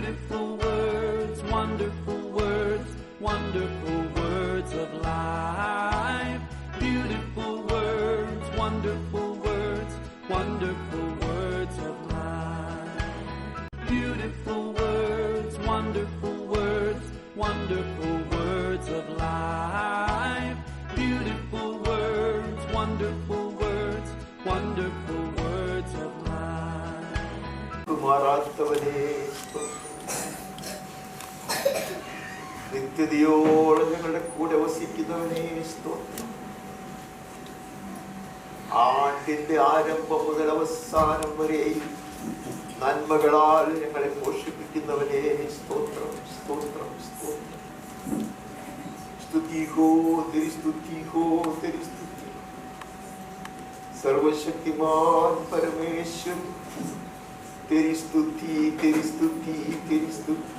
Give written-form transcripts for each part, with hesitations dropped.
Beautiful words, wonderful words, wonderful words of life. Beautiful words, wonderful words, wonderful words of life. Beautiful words, wonderful words, wonderful words of life. Beautiful words, wonderful words, wonderful words of life. നിത്യതയോളം ഞങ്ങളുടെ കൂടെ വസിക്കുന്നവനെ സ്തോത്രം. ആണ്ടിന്റെ ആരംഭം മുതൽ അവസാനം വരെ നന്മകളാൽ ഞങ്ങളെ പോഷിപ്പിക്കുന്നവനെ സ്തോത്രം സ്തോത്രം സ്തോത്രം. സ്തുതി ഹോ തെരി സ്തുതി ഹോ തെരി സ്തുതി. സർവശക്തിമാൻ പരമേശ്വർ तेरी स्तुति तेरी स्तुति तेरी स्तुति.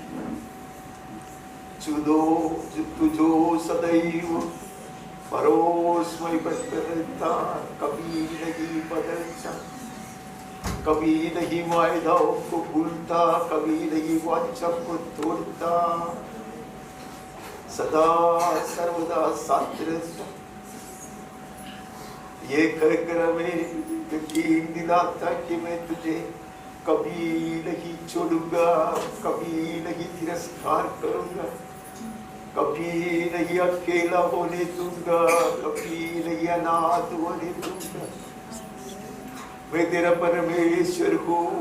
तुझो सदैव परोसमय बदलता, कभी नहीं बदलता, कभी नहीं वायदाओं को भूलता, कभी नहीं वाचा को तोड़ता, सदा सर्वदा साथ रहता. ये कहकर हमें यकीन दिलाता कि मैं तुझे कभी नहीं छोड़ूंगा, कभी नहीं तिरस्कार करूंगा, कभी नहीं अकेला होने दूंगा, कभी नहीं अनाथ होने दूंगा. मैं तेरा परमेश्वर हूँ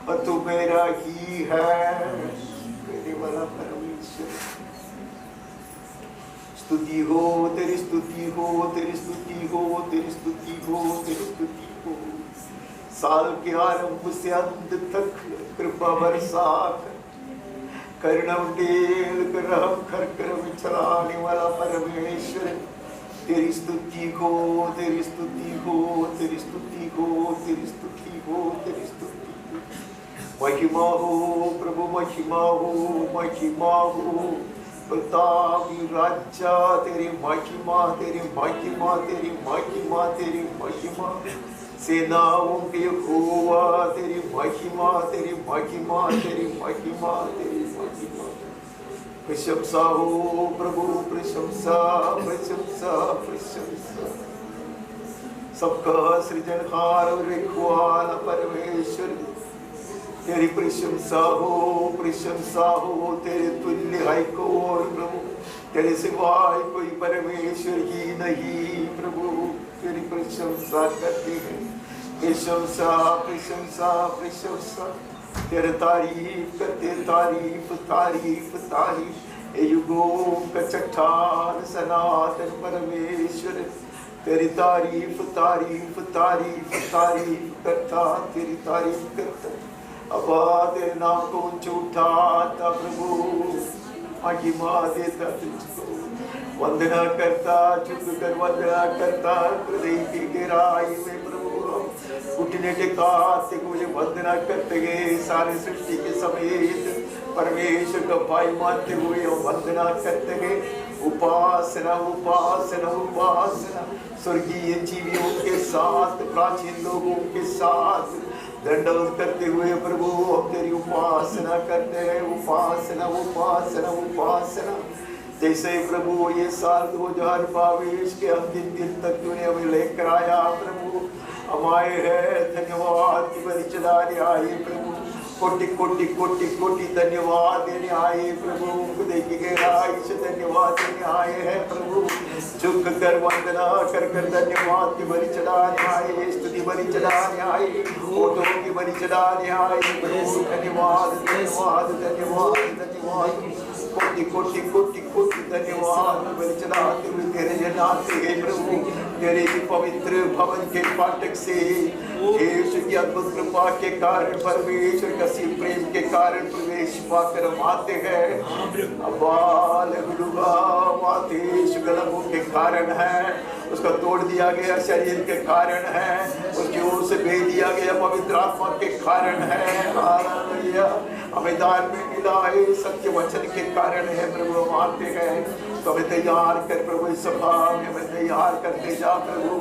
और तू मेरा ही है, मेरे वाला परमेश्वर. स्तुति हो तेरी स्तुति हो तेरी स्तुति हो तेरी स्तुति हो तेरी स्तुति हो. साल के आरंभ से अंत तक कृपा बरसा करुणा उंडेल कर रहम कर में चलाने वाला परमेश्वर. तेरी स्तुति हो तेरी स्तुति हो तेरी स्तुति हो तेरी स्तुति हो तेरी स्तुति हो. महिमा हो प्रभु महिमा हो महिमा हो. प्रताप राजा तेरी महिमा तेरी महिमा तेरी महिमा तेरी महिमा. सेनाओं के यहोवा तेरी महिमा तेरी महिमा तेरी महिमा तेरी महिमा. प्रशंसा हो प्रभु प्रशंसा प्रशंसा प्रशंसा. सबका सृजनहार और रखवाला परमेश्वर तेरी प्रशंसा हो तेरे तुल्य है कौन प्रभु. तेरे सिवाय कोई परमेश्वर ही नहीं प्रभु. तेरी प्रशंसा करते हैं प्रशंसा प्रशंसा प्रशंसा. तेरे तारीफ करते तारीफ तारीफ तारीफ. युगों का चट्टान सनातन परमेश्वर तेरी तारीफ तारीफ तारीफ तारीफ करता तेरी तारीफ करता. अब तेरे नाम को ऊंचा उठाता प्रभु. महिमा देता तुझको. वंदना करता झुक कर वंदना करता हृदय की गहराई में प्रभु. उठने के काते को मुझे वंदना करते गए सारे सृष्टि के समेत परमेश्वर का भाई मानते हुए वंदना करते गए. उपासना उपासना उपासना. स्वर्गीय जीवियों के साथ प्राचीन लोगों के साथ दंडवत करते हुए प्रभु हम तेरी उपासना करते हैं. उपासना उपासना उपासना. जैसे प्रभु ये साल 2022 के अंतिम दिन तक तूने हमें लेकर आया प्रभु. हम आए हैं धन्यवाद की बलि चढ़ाने आए प्रभु. कोटि कोटि कोटि कोटि धन्यवाद देने आए प्रभु. खुदा की गहराई से धन्यवाद देने आए हैं प्रभु. झुक कर वंदना कर कर धन्यवाद की बलि चढ़ाने आए. स्तुति बलि चढ़ाने आए. ओटों की बलि चढ़ाने आए प्रभु. धन्यवाद धन्यवाद धन्यवाद धन्यवाद. कोटि कोटि कोटि कोटि धन्यवाद बलि चढ़ाते हुए तेरे जन आते हैं प्रभु. तेरे पवित्र भवन के फाटक से यीशु की अद्भुत कृपा के कारण परमेश्वर का सिर्फ प्रेम के कारण प्रवेश पाकर हम आते हैं. गलबों के कारण है. उसका तोड़ दिया गया शरीर के कारण है. उसकी ओर से भेज दिया गया पवित्र आत्मा के कारण है. हालेलुया. हमें दान में मिला है सत्य वचन के कारण है प्रभु. हम आते हैं तो हमें तैयार कर प्रभु. इस सभा में हमें तैयार करते जा प्रभु.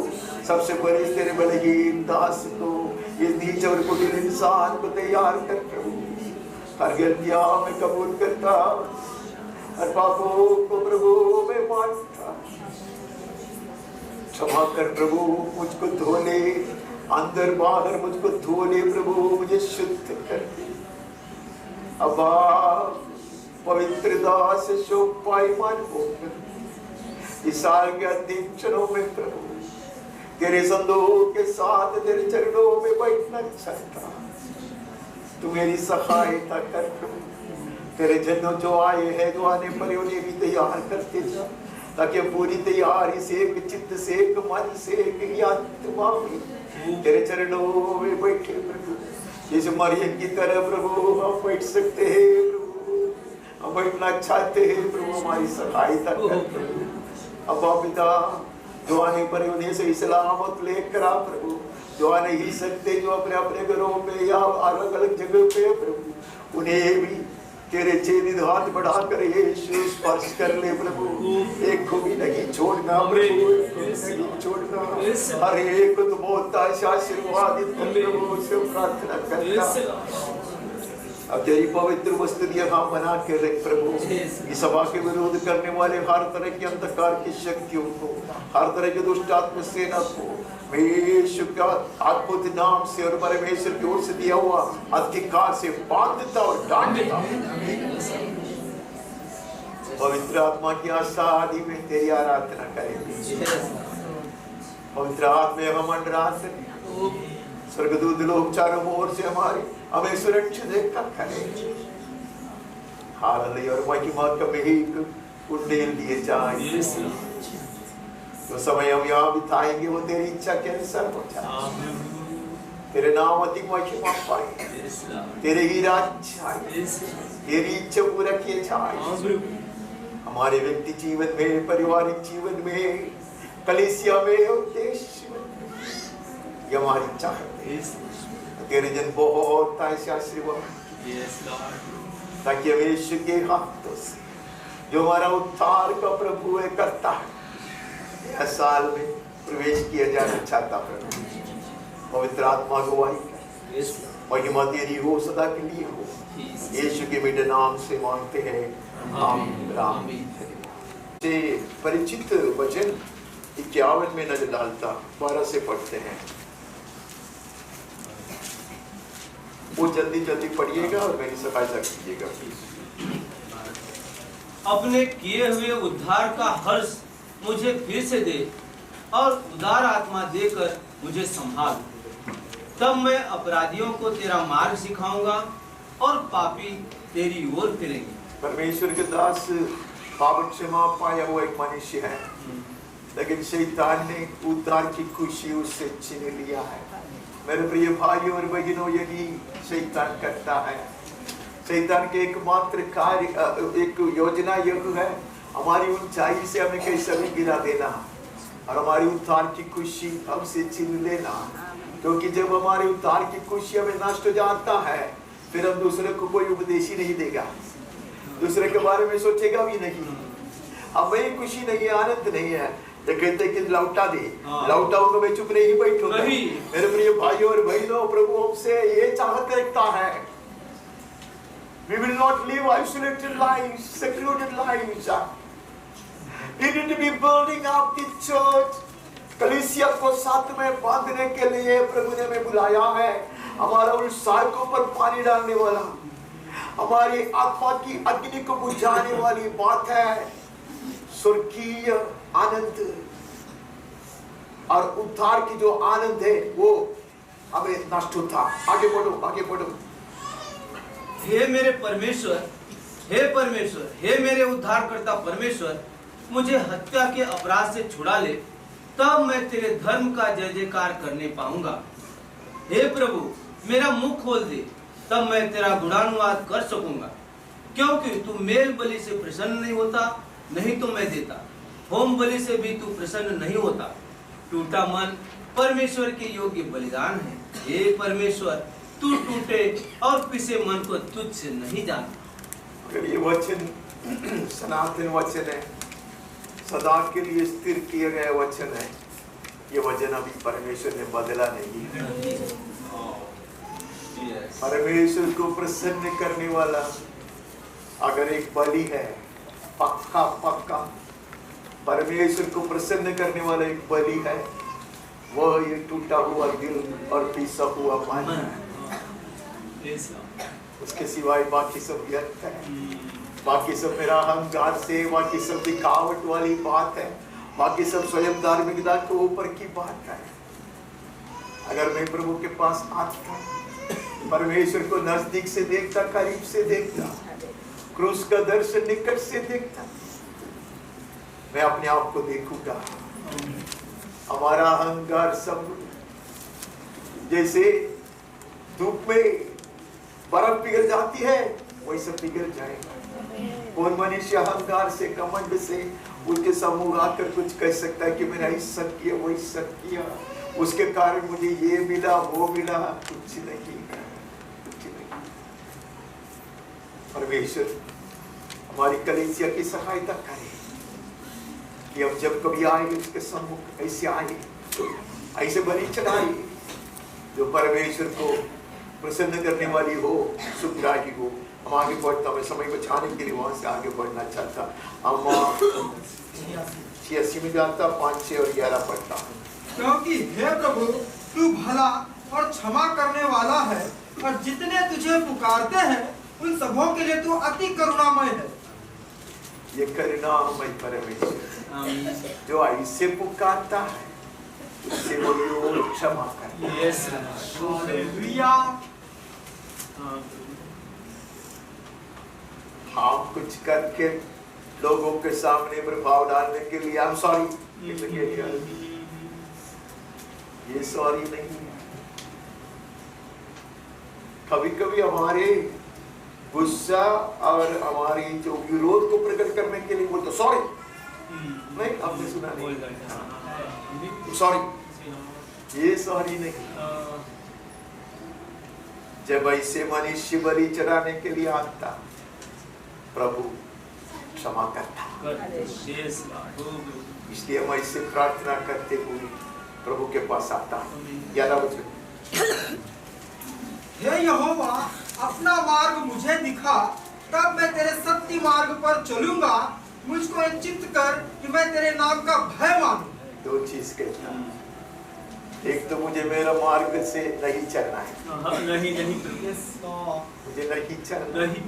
सबसे बड़ी तेरे बलहीन दास को ये नीच और कुटिल इंसान को तैयार कर प्रभु। हर गलतियां मैं कबूल करता, हर पापों को प्रभु मैं मानता। क्षमा कर प्रभु, मुझको धो ले, अंदर बाहर मुझको धो ले प्रभु, मुझे शुद्ध कर दे। अब्बा पवित्र दास शो पाईमान होकर इस साल के अंतिम क्षणों में प्रभु तेरे संदूक के साथ तेरे चरणों में बैठना चाहता। तू मेरी सहायता कर प्रभु। तेरे जन जो आए हैं, जो आने पर उन्हें भी तैयार करते जा, ताकि पूरी तैयारी से, एक चित्त से, एक मन से, एक आत्मा में तेरे चरणों में बैठे प्रभु। जिस मरियम की तरह प्रभु हम बैठ सकते हैं प्रभु, हम बैठना चाहते हैं प्रभु, हमारी सहायता कर प्रभु। अब्बा पिता, जो आने पर उन्हें सही सलामत लेकर आ प्रभु। जो आ नहीं सकते, जो अपने अपने घरों पे या अलग अलग जगह पे प्रभु, उन्हें भी तेरे चेनित हाथ बढ़ाकर यीशु स्पर्श कर ले प्रभु। एक को भी नहीं छोड़ना प्रभु, नहीं छोड़ना। हर एक को तो बहुत आशीर्वादित कर प्रभु से प्रार्थना करता। अब तेरी पवित्र वस्तु यहाँ बना के रख प्रभु। इस सभा के विरोध करने वाले हर तरह की अंधकार की शक्तियों को, हर तरह की दुष्ट आत्म सेना को यीशु का अद्भुत नाम से और परमेश्वर की ओर से दिया हुआ अधिकार से बांधता और डांटता। पवित्र आत्मा की आशादी में तेरी आराधना करेंगे। पवित्र आत्मा हम मंडराते, स्वर्गदूत लोग चारों ओर से हमें सुरक्षित करें। हालेलुया। और महिमा का मेघ उंडेल दिए जाए। तो समय हम यहाँ बिताएंगे वो तेरी इच्छा के अनुसार हो जाए। तेरे नाम अधिक महिमा पाए, तेरे ही राज्य आए, तेरी इच्छा पूरा किए जाए हमारे व्यक्ति जीवन में, पारिवारिक जीवन में, कलीसिया में और देश में। ये हमारी चाहत है। तेरे जन बहुत ऐसे आशीर्वाद, ताकि यीशु के हाथों से जो हमारा उद्धार का प्रभु है करता है, यह साल में प्रवेश किया जाना चाहता प्रभु। पवित्र आत्मा गवाही कर, महिमा तेरी हो सदा के लिए हो। यीशु के मीठे नाम से मांगते हैं, आमीन। परिचित वचन 51 में नजर डालता, 12 से पढ़ते हैं। वो जल्दी जल्दी पढ़िएगा और मेरी सहायता कीजिएगा। अपने किए हुए उद्धार का हर्ष मुझे फिर से दे और उदार आत्मा देकर मुझे संभाल। तब मैं अपराधियों को तेरा मार्ग सिखाऊंगा और पापी तेरी ओर फिरेंगे। परमेश्वर के दास पाप क्षमा पाया हुआ एक मनुष्य है, लेकिन शैतान ने उद्धार की खुशी उससे छीन लिया है। मेरे प्रिय भाइयों और बहनों, यही शैतान करता है। शैतान के एकमात्र कार्य, एक योजना यह है, हमारी ऊंचाई से हमें कैसे भी गिरा देना और हमारी उद्धार की खुशी हमसे छीन लेना। क्योंकि जब हमारे उद्धार की खुशी हमें नष्ट हो जाता है, फिर हम दूसरे को कोई उपदेश ही नहीं देगा, दूसरे के बारे में सोचेगा भी नहीं। हमें खुशी नहीं है, आनंद नहीं है, तो कहते कि लौटा दे, लौटाओ तो मैं चुप नहीं बैठूंगा। मेरे प्रिय भाइयों और बहनों, प्रभु हमसे ये चाहत रखता है, we will not live isolated lives, secluded lives. We need to be building up the church. कलीसिया को साथ में बांधने के लिए प्रभु ने हमें बुलाया है। हमारा उत्साह को पर पानी डालने वाला, हमारी आत्मा की अग्नि को बुझाने वाली बात है स्वर्गीय आनंद। और उद्धार की जो आनंद है वो हमें नष्ट होता। आगे बढ़ो, आगे बढ़ो। हे मेरे परमेश्वर, हे परमेश्वर, हे मेरे उद्धारकर्ता परमेश्वर, मुझे हत्या के अपराध से छुड़ा ले, तब मैं तेरे धर्म का जय जयकार करने पाऊंगा। हे प्रभु, मेरा मुख खोल दे, तब मैं तेरा गुणानुवाद कर सकूंगा। क्योंकि तू मेल बलि से प्रसन्न नहीं होता, नहीं तो मैं देता। होम बलि से भी तू प्रसन्न नहीं होता। टूटा मन परमेश्वर के योग्य बलिदान है। हे परमेश्वर, तू टूटे और पिसे मन को तुझ से नहीं जानता। अगर ये वचन सनातन वचन है, सदा के लिए स्थिर किया गया वचन है, ये वचन अभी परमेश्वर ने बदला नहीं है। Yes. परमेश्वर को प्रसन्न करने वाला अगर एक बलि है, पक्का पक्का परमेश्वर को प्रसन्न करने वाला एक बलि है, वह ये टूटा हुआ दिल और पीसा हुआ मन है। Yes. उसके सिवाय बाकी सब व्यर्थ है, बाकी सब मेरा अहंकार से, बाकी सब दिखावट वाली बात है, बाकी सब स्वयं धार्मिकता के ऊपर की बात है। अगर मैं प्रभु के पास आता, परमेश्वर को नजदीक से देखता, करीब से देखता, क्रूस का दर्शन निकट से देखता, मैं अपने आप को देखूंगा। हमारा अहंकार सब जैसे धूप में बर्फ पिघल जाती है, वही सब पिघल जाएगा। कौन मनुष्य अहंकार से, कमंड से उसके सम्मुख आकर कुछ कह सकता है कि मैंने ऐसा किया, वो ऐसा किया, उसके कारण मुझे ये मिला, वो मिला? कुछ नहीं, कुछ नहीं। परमेश्वर हमारी कलीसिया की सहायता करे कि हम जब कभी आए उसके सम्मुख ऐसे आए, ऐसे बलि चढ़ाए जो परमेश्वर को प्रसन्न करने वाली हो, सुखदायी हो। हम आगे बढ़ता, मैं समय बचाने के लिए वहां से आगे बढ़ना चाहता। हम 86 में जाता, 5, 6 और 11 पढ़ता। क्योंकि हे प्रभु, तू भला और क्षमा करने वाला है, और जितने तुझे पुकारते हैं उन सबों के लिए तू अति करुणामय है। ये करुणामय परमेश्वर जो ऐसे पुकारता है, उससे वो क्षमा करता है। Yes. हालेलुया। हम कुछ करके लोगों के सामने प्रभाव डालने के लिए I'm sorry, ये सॉरी नहीं है। कभी कभी हमारे गुस्सा और हमारी जो विरोध को प्रकट करने के लिए बोलते सॉरी नहीं, आपने सुना नहीं, सॉरी, ये सॉरी नहीं। जब ऐसे मनुष्य बलि चढ़ाने के लिए आता, प्रभु क्षमा करता। इसलिए हम ऐसे प्रार्थना करते हुए प्रभु के पास आता। 11 वचन, हे यहोवा, अपना मार्ग मुझे दिखा, तब मैं तेरे सत्य मार्ग पर चलूंगा। मुझको एक चित्त कर कि मैं तेरे नाम का भय मानूं। 2 चीज कहता, एक तो मुझे मेरा मार्ग से नहीं चलना है, नहीं मुझे नहीं चलना। नहीं।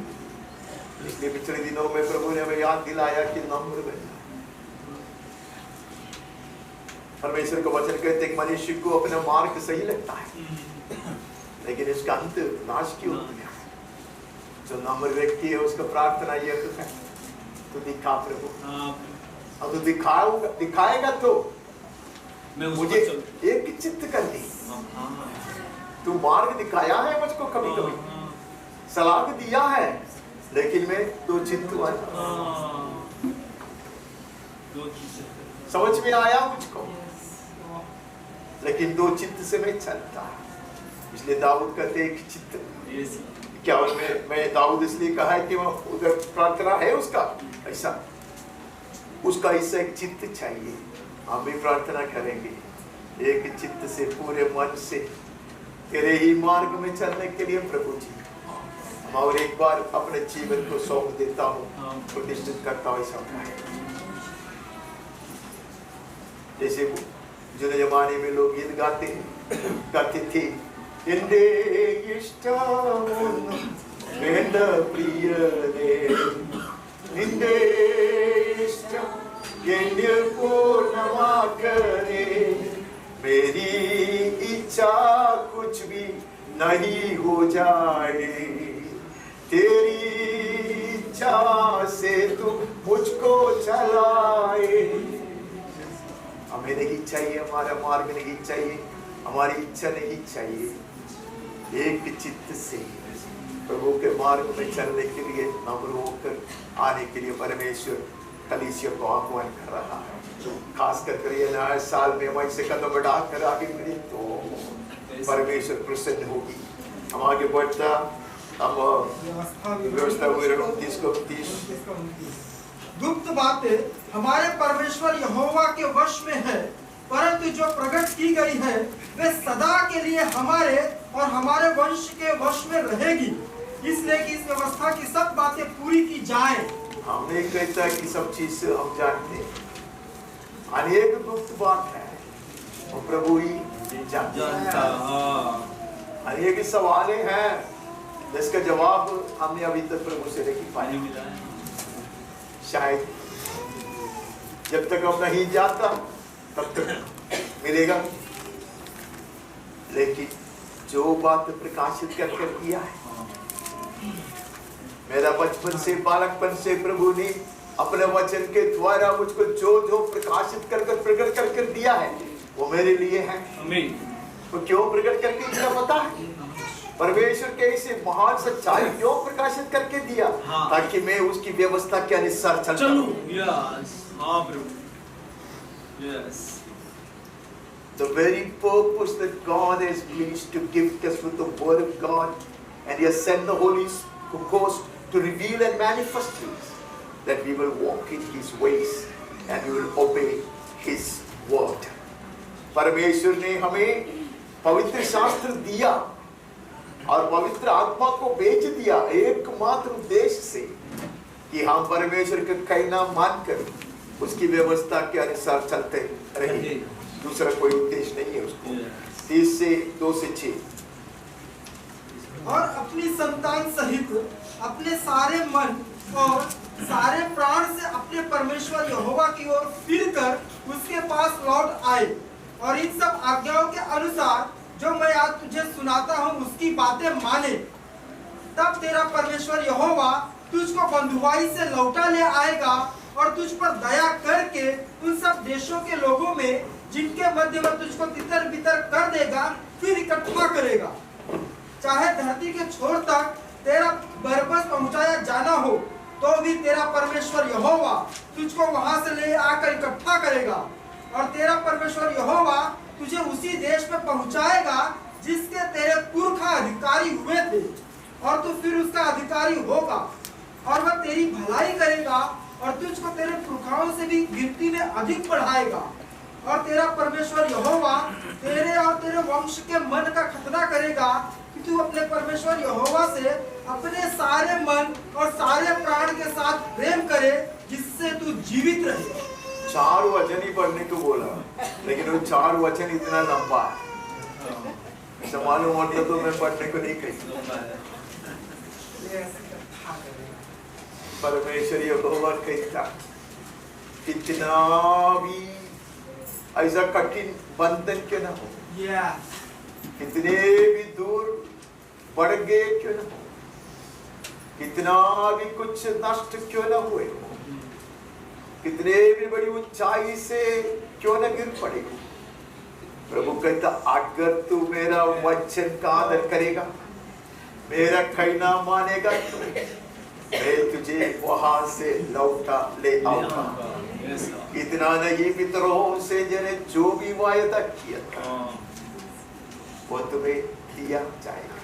इसलिए पिछले दिनों में प्रभु ने हमें याद दिलाया कि नम्र बनना। परमेश्वर को वचन कहते एक मनुष्य को अपना मार्ग सही लगता है, लेकिन इसका अंत नाश क्यों हो गया? जो नम्र व्यक्ति है उसका प्रार्थना यह है, तो दिखा प्रभु, अब तो दिखाएगा तो मुझे एक चित्त कर दी। तू मार्ग दिखाया है मुझको, कभी कभी सलाह दिया है, लेकिन मैं 2 चित्त वाला, समझ में आया मुझको, लेकिन 2 चित्त से मैं चलता। इसलिए दाऊद कहते एक चित्त। क्या मैं दाऊद इसलिए कहा है कि वह उधर प्रार्थना है उसका ऐसा एक चित्त चाहिए। हम भी प्रार्थना करेंगे एक चित्त से, पूरे मन से तेरे ही मार्ग में चलने के लिए प्रभु जी। हम और एक बार अपने जीवन को सौंप देता हूँ, प्रतिष्ठित करता हूँ ऐसा है। जैसे जो जमाने में लोग गीत गाते थे, इंदे इष्टमुन वेंद प्रियने, इंदे इष्टम येन्य पूर्णमा करे, मेरी इच्छा कुछ भी नहीं हो जाए, तेरी इच्छा से तू मुझको चलाए। हमें नहीं चाहिए, हमारा मार्ग नहीं चाहिए, हमारी इच्छा नहीं चाहिए। एक चित्त से प्रभु के मार्ग में चलने के लिए, नम्र होकर आने के लिए परमेश्वर कलीसिया को आह्वान कर रहा है। खास कर ये नया साल में हम ऐसे कदम बढ़ाकर आगे बढ़े तो परमेश्वर प्रसन्न होगी। हम आगे बढ़ता, हम व्यवस्था हुए 29 को 30। गुप्त बातें हमारे परमेश्वर यहोवा के वश में है, परंतु जो प्रकट की गई है वे सदा के लिए हमारे और हमारे वंश के वश में रहेगी, इसलिए कि इस व्यवस्था की सब बातें पूरी की जाए। हम नहीं कहता कि सब चीज हम जानते हैं, अनेक गुप्त बात है वो प्रभु ही जानता। अनेक सवालें हैं जिसका जवाब हमने अभी तक प्रभु से नहीं पाया। शायद जब तक हम नहीं जानता तब तक मिलेगा, लेकिन जो बात प्रकाशित कर दिया है, मेरा बचपन से बालकपन से प्रभु ने अपने वचन के द्वारा मुझको जो जो प्रकाशित कर प्रकट कर दिया है वो मेरे लिए है। वो क्यों प्रकट करके दिया पता है? परमेश्वर के इसे महान सच्चाई क्यों प्रकाशित करके दिया? ताकि मैं उसकी व्यवस्था के अनुसार चलूं। The very purpose that God has pleased to gift us with the word of God, and He has sent the Holy Ghost to reveal and manifest His, that we will walk in His ways and we will obey His word. परमेश्वर ने हमें पवित्र शास्त्र दिया और पवित्र आत्मा को भेज दिया एकमात्र उद्देश्य से कि हम परमेश्वर का कहना मानकर उसकी व्यवस्था के अनुसार चलते रहे। दूसरा कोई उद्देश्य नहीं है उसको। 30 से 2 से 6 और अपनी संतान सहित अपने सारे मन और सारे प्राण से अपने परमेश्वर यहोवा की ओर फिरकर उसके पास लौट आए और इन सब आज्ञाओं के अनुसार जो मैं आज तुझे सुनाता हूँ उसकी बातें माने। तब तेरा परमेश्वर यहोवा तुझको बंधुआई से लौटा ले आएगा और तुझ पर दया करके उन सब देशों के लोगों में जिनके मध्य में तुझको तितर बितर कर देगा फिर इकट्ठा करेगा। चाहे धरती के छोर तक तेरा बरबस पहुंचाया जाना हो तो भी तेरा परमेश्वर यहोवा तुझको वहां से ले आकर इकट्ठा करेगा और तेरा परमेश्वर यहोवा तुझे उसी देश में पहुंचाएगा जिसके तेरे पुरखा अधिकारी हुए थे, और तू फिर उसका अधिकारी होगा और वह तेरी भलाई करेगा और तुझको तेरे पुरखाओं से भी गिनती में अधिक बढ़ाएगा। और तेरा परमेश्वर यहोवा तेरे और तेरे वंश के मन का खतना करेगा कि तू अपने परमेश्वर यहोवा से अपने सारे मन और सारे प्राण के साथ प्रेम करे जिससे तू जीवित रहे। 4 वचन ही पढ़ने को बोला, लेकिन वो 4 वचन इतना लंबा है, मालूम होता तो मैं पढ़ने को नहीं कही। परमेश्वर यहोवा कहता कितना भी ऐसा कठिन बंधन क्यों ना हो, कितने भी दूर बढ़ गए क्यों ना हो, कितना भी कुछ नष्ट क्यों ना हुए, कितने भी बड़ी ऊंचाई से क्यों न गिर पड़े, प्रभु कहता अगर तू मेरा वचन का आदर करेगा, मेरा कहना मानेगा तो मैं तुझे वहां से लौटा ले आऊंगा। इतना नहीं मित्रों से जने जो भी वायदा किया था वो तुम्हें दिया जाएगा।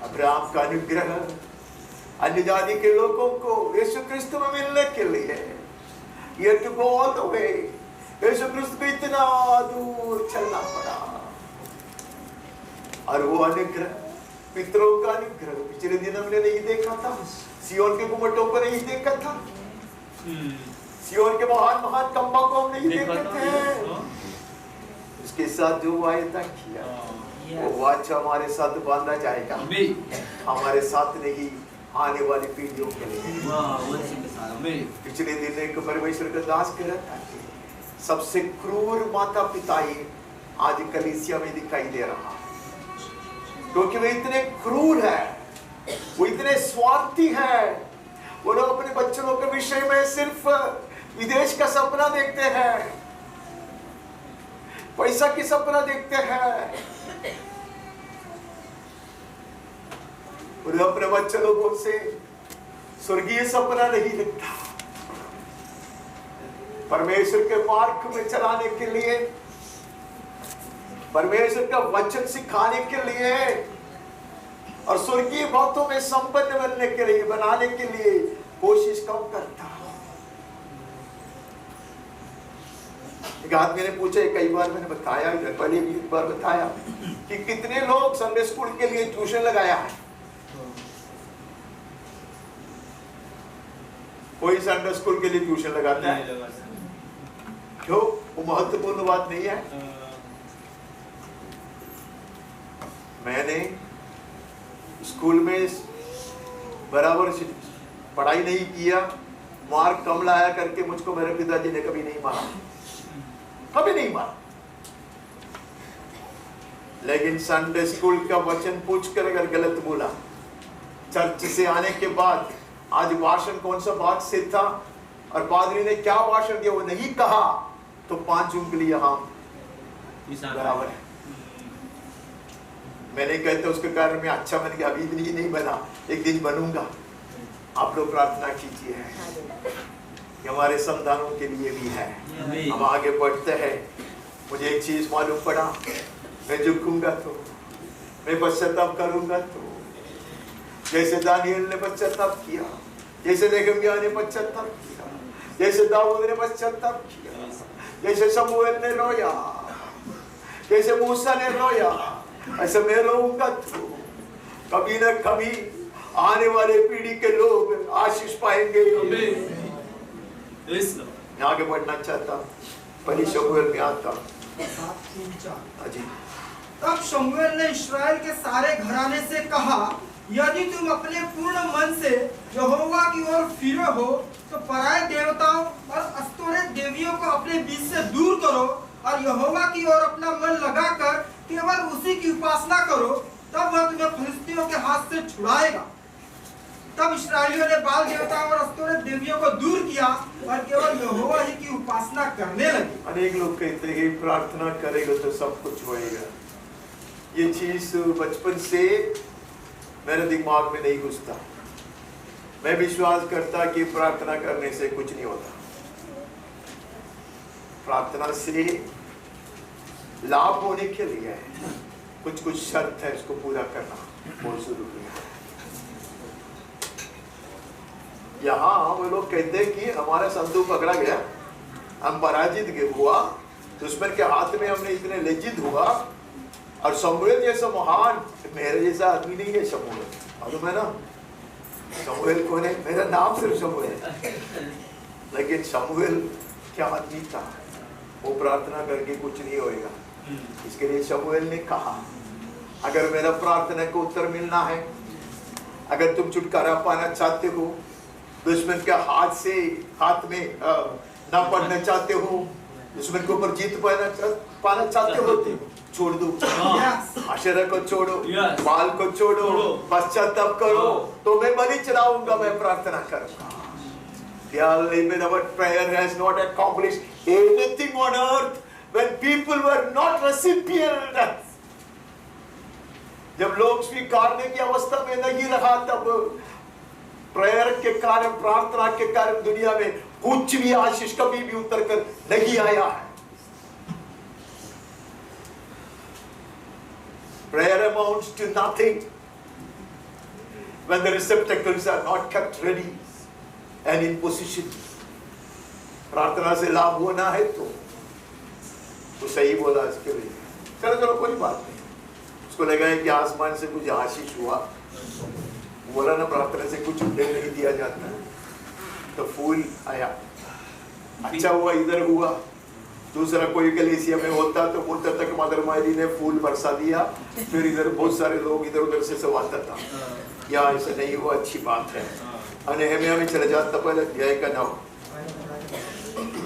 अब्राहम का अनुग्रह अन्य जाति के लोगों को यीशु क्रिस्तु में मिलने के लिए ये to go all the way, यीशु क्रिस्तु को इतना दूर चलना पड़ा। और वो अनुग्रह पितरों का अनुग्रह पिछले दिन हमने नहीं देखा था, सियोन के गुम्बदों पर नहीं देखा था, सियोन के महान महान खंभों को हम नहीं देखे थे। उसके साथ जो वायदा किया वो वाचा हमारे साथ बांधा जाएगा, हमारे साथ नहीं आने वाली पीढ़ियों के लिए। पिछले दिन एक परमेश्वर का दास कह रहा था सबसे क्रूर माता पिता ही आज कलीसिया में दिखाई दे रहा, क्योंकि वे इतने क्रूर है, वो इतने स्वार्थी है, वो लोग अपने बच्चों के विषय में सिर्फ विदेश का सपना देखते हैं, पैसा की सपना देखते हैं, और अपने बच्चे लोगों से स्वर्गीय सपना नहीं देखता। परमेश्वर के मार्ग में चलाने के लिए, परमेश्वर का वचन सिखाने के लिए और स्वर्गीय बातों में संपन्न बनने के लिए, बनाने के लिए कोशिश कम करता। एक आदमी ने पूछा, कई बार मैंने बताया, इधर पहले भी एक बार बताया कि कितने लोग संडे स्कूल के लिए ट्यूशन लगाया है? कोई संडे स्कूल के लिए ट्यूशन लगाता है? क्यों? वो महत्वपूर्ण बात नहीं है? मैंने स्कूल में बराबर से पढ़ाई नहीं किया, मार्क कम लाया करके मुझको मेरे पिताजी ने कभी नहीं मारा, कभी नहीं मारा। लेकिन संडे स्कूल का वचन पूछकर अगर गलत बोला, चर्च से आने के बाद आज भाषण कौन सा बात से था और पादरी ने क्या भाषण दिया वो नहीं कहा, तो 5 उंगली यहाँ बराबर है। मैंने कहते उसके कारण मैं अच्छा बन गया, अभी भी नहीं बना, एक दिन बनूंगा। आप लोग प्रार्थना कीजिए कि हमारे संतानों के लिए भी है। हम आगे बढ़ते हैं। मुझे एक चीज मालूम पड़ा, मैं झुकूंगा तो, मैं पश्चाताप करूंगा तो, जैसे दानियल ने पश्चाताप किया, जैसे नेहम्याह ने पश्चाताप किया, जैसे दाऊद ने पश्चाताप किया, जैसे शमूएल ने रोया, जैसे मूसा ने रोया, ऐसे मैं रोऊंगा तो कभी न कभी आने वाले पीढ़ी के लोग आशीष पाएंगे। मैं आगे बढ़ना चाहता, पहली शमूएल में आता। तब शमूएल ने इस्राएल के सारे घराने से कहा, यदि तुम अपने पूर्ण मन से यहोवा की ओर फिरे हो तो पराये देवताओं और अस्तोरेत देवियों को अपने बीच से दूर करो और यहोवा की ओर अपना मन लगाकर केवल उसी की उपासना करो, तब वह तुम्हें फिलिस्तीयों के हाथ से छुड़ाएगा। तब इस्राएलियों ने बाल देवताओं और अस्तोरेत देवियों को दूर किया और केवल यहोवा ही की उपासना करने लगे। अनेक लोग कहते हैं प्रार्थना करेगा तो सब कुछ होएगा। ये चीज बचपन से मेरे दिमाग में नहीं घुसता। मैं विश्वास करता कि प्रार्थना करने से कुछ नहीं होता। प्रार्थना से लाभ होने के लिए कुछ कुछ शर्त है, इसको पूरा करना बहुत जरूरी है। यहाँ वो लोग कहते हैं कि हमारा संदूक पकड़ा गया, हम पराजित हुआ, दुश्मन के हाथ में हमने इतने लज्जित हुआ, और शमूएल जैसा महान, मेरे जैसा आदमी नहीं है शमूएल, मालूम है ना? शमूएल कौन है? मेरा नाम सिर्फ शमूएल, लेकिन शमूएल क्या आदमी था। वो प्रार्थना करके कुछ नहीं होएगा। इसके लिए शमूएल ने कहा, अगर मेरा प्रार्थना को उत्तर मिलना है, अगर तुम छुटकारा पाना चाहते हो, दुश्मन के हाथ में ना पड़ना चाहते हो, दुश्मन के ऊपर जीत पाना चाहते हो, छोड़ दो, आशरा को छोड़ो, बाल को छोड़ो, पश्चाताप करो, तो मैं बलि चढ़ाऊंगा, मैं प्रार्थना करूंगा। Our prayer has not accomplished anything on earth when people were not recipient. जब लोग स्वीकारने की अवस्था में नहीं रहा, तब प्रेयर के कारण, प्रार्थना के कारण दुनिया में कुछ भी आशीष कभी भी उतर कर नहीं आया है। Prayer amounts to nothing when the receptacles are not kept ready and in position. प्रार्थना से लाभ होना है तो सही बोला इसके लिए। चलो कोई बात नहीं। उसको लगा है कि आसमान से कुछ आशीष हुआ, बोला ना प्रार्थना से कुछ नहीं दिया जाता, तो फूल आया, अच्छा हुआ इधर हुआ। दूसरा कोई कलीसिया में होता तो बोलता तक मदर मैरी ने फूल बरसा दिया, फिर इधर बहुत सारे लोग इधर उधर से सब आता था। या ऐसा नहीं हुआ, अच्छी बात है। नेहम्याह में चले जाता पहले अध्याय का 9।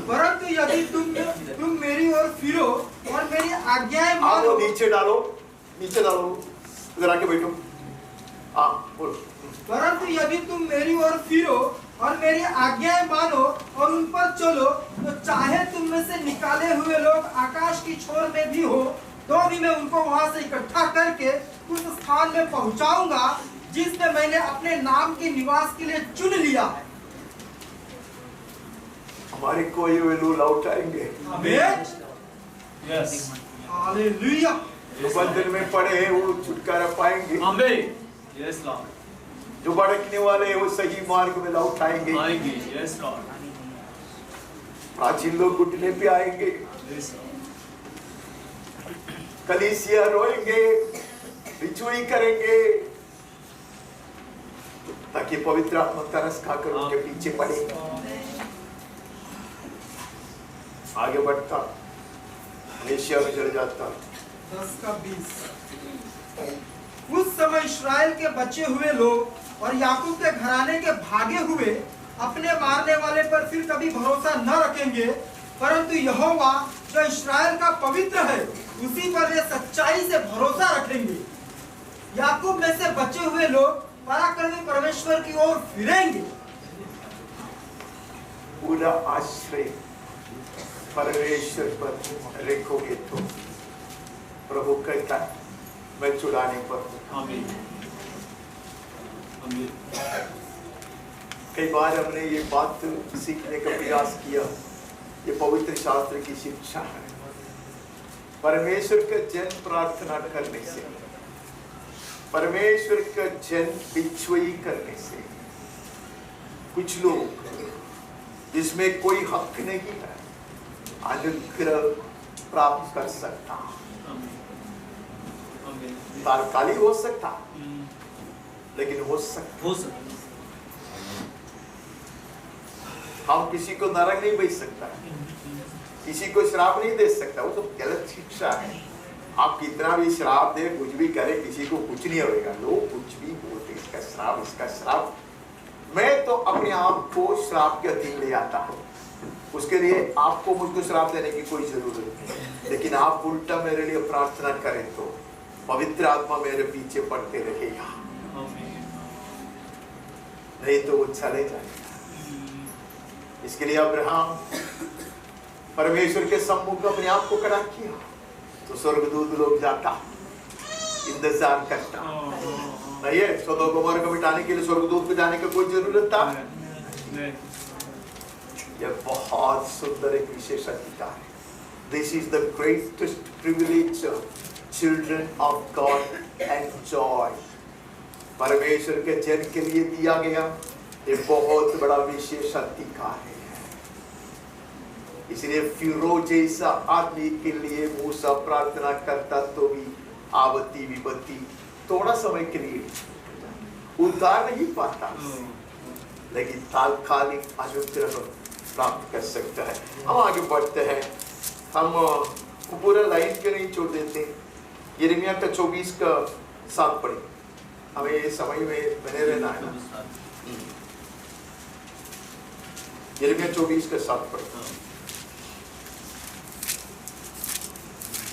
परंतु यदि तुम मेरी ओर फिरो और मेरी आज्ञाएं मानो, नीचे डालो, इधर आके बैठो। बोलो। परंतु यदि तुम मेरी ओर फिरो और मेरी आज्ञाएं मानो और उन पर चलो, तो चाहे तुम में से निकाले हुए लोग आकाश की छोर में भी हो, तो भी मैं उनको वहां से इकट्ठा करके उस स्थान में पहुंचाऊंगा जिसमें मैंने अपने नाम के निवास के लिए चुन लिया है। हमारे कोई वे लोग लौट आएंगे। आमीन। Yes, hallelujah. जो बंधन में पड़े हैं वो छुटकारा पाएंगे। आमीन। Yes Lord. जो भटकने वाले हैं वो सही मार्ग में लौट आएंगे। Yes Lord. प्राचीन लोग घुटने पे आएंगे, कलीसिया रोएंगे, बिचुई करेंगे, ताकि पवित्र आत्मा तरस खाकर उनके पीछे पड़े। आगे बढ़ता, एशिया में चले जाता। 10 का 20। उस समय इस्राएल के बचे हुए लोग और याकूब के घराने के भागे हुए अपने मारने वाले पर फिर कभी भरोसा न रखेंगे, परंतु यहोवा जो इस्राएल का पवित्र है उसी पर वे सच्चाई से भरोसा रखेंगे। याकूब में से बचे हुए लोग पराक्रमी परमेश्वर की ओर फिरेंगे। पूरा आश्रय परमेश्वर पर रखोगे तो प्रभु कहता है मैं छुड़ाने पर हूं। कई बार हमने ये बात सीखने का प्रयास किया, ये पवित्र शास्त्र की शिक्षा है। परमेश्वर का जन प्रार्थना करने से, परमेश्वर का जन बिछुई करने से कुछ लोग जिसमें कोई हक नहीं है अनुग्रह प्राप्त कर सकता। तात्कालिक हो सकता, लेकिन हो सकता। हम किसी को नरक नहीं भेज सकता, किसी को श्राप नहीं दे सकता, वो तो गलत शिक्षा है। आप कितना भी श्राप दे, कुछ भी करे, किसी को कुछ नहीं होगा। लोग कुछ भी बोलते, इसका श्राप, इसका श्राप। मैं तो अपने आप को श्राप के अधीन ले आता हूँ। उसके लिए आपको मुझको श्राप देने की कोई जरूरत नहीं, लेकिन आप उल्टा मेरे लिए प्रार्थना करें तो पवित्र आत्मा मेरे पीछे पड़ते रहेगा, नहीं तो वो चले जाएगा। इसके लिए अब्राहम परमेश्वर के सम्मुख अपने आप को खड़ा किया तो स्वर्गदूत लोग जाता, इंतजार करता। नहीं है, सदोम और गोमोरा को मिटाने के लिए स्वर्गदूत को जाने की कोई जरूरत था? यह बहुत सुंदर एक विशेष अधिकार है। This is the greatest privilege children of God enjoy. परमेश्वर के जन के लिए दिया गया ये बहुत बड़ा विशेष अधिकार है। इसलिए फिरो जैसा आदमी के लिए मूसा प्रार्थना करता तो भी आवती विपत्ति थोड़ा समय के लिए उद्धार नहीं पाता, लेकिन तात्कालिक अनुग्रह प्राप्त कर सकता है। हम आगे बढ़ते हैं, हम पूरा लाइन के नहीं छोड़ देते। यिर्मयाह का 24 का 7 पढ़े, हमें ये समय में बने रहना है ना। यिर्मयाह 24 का 7 पढ़े।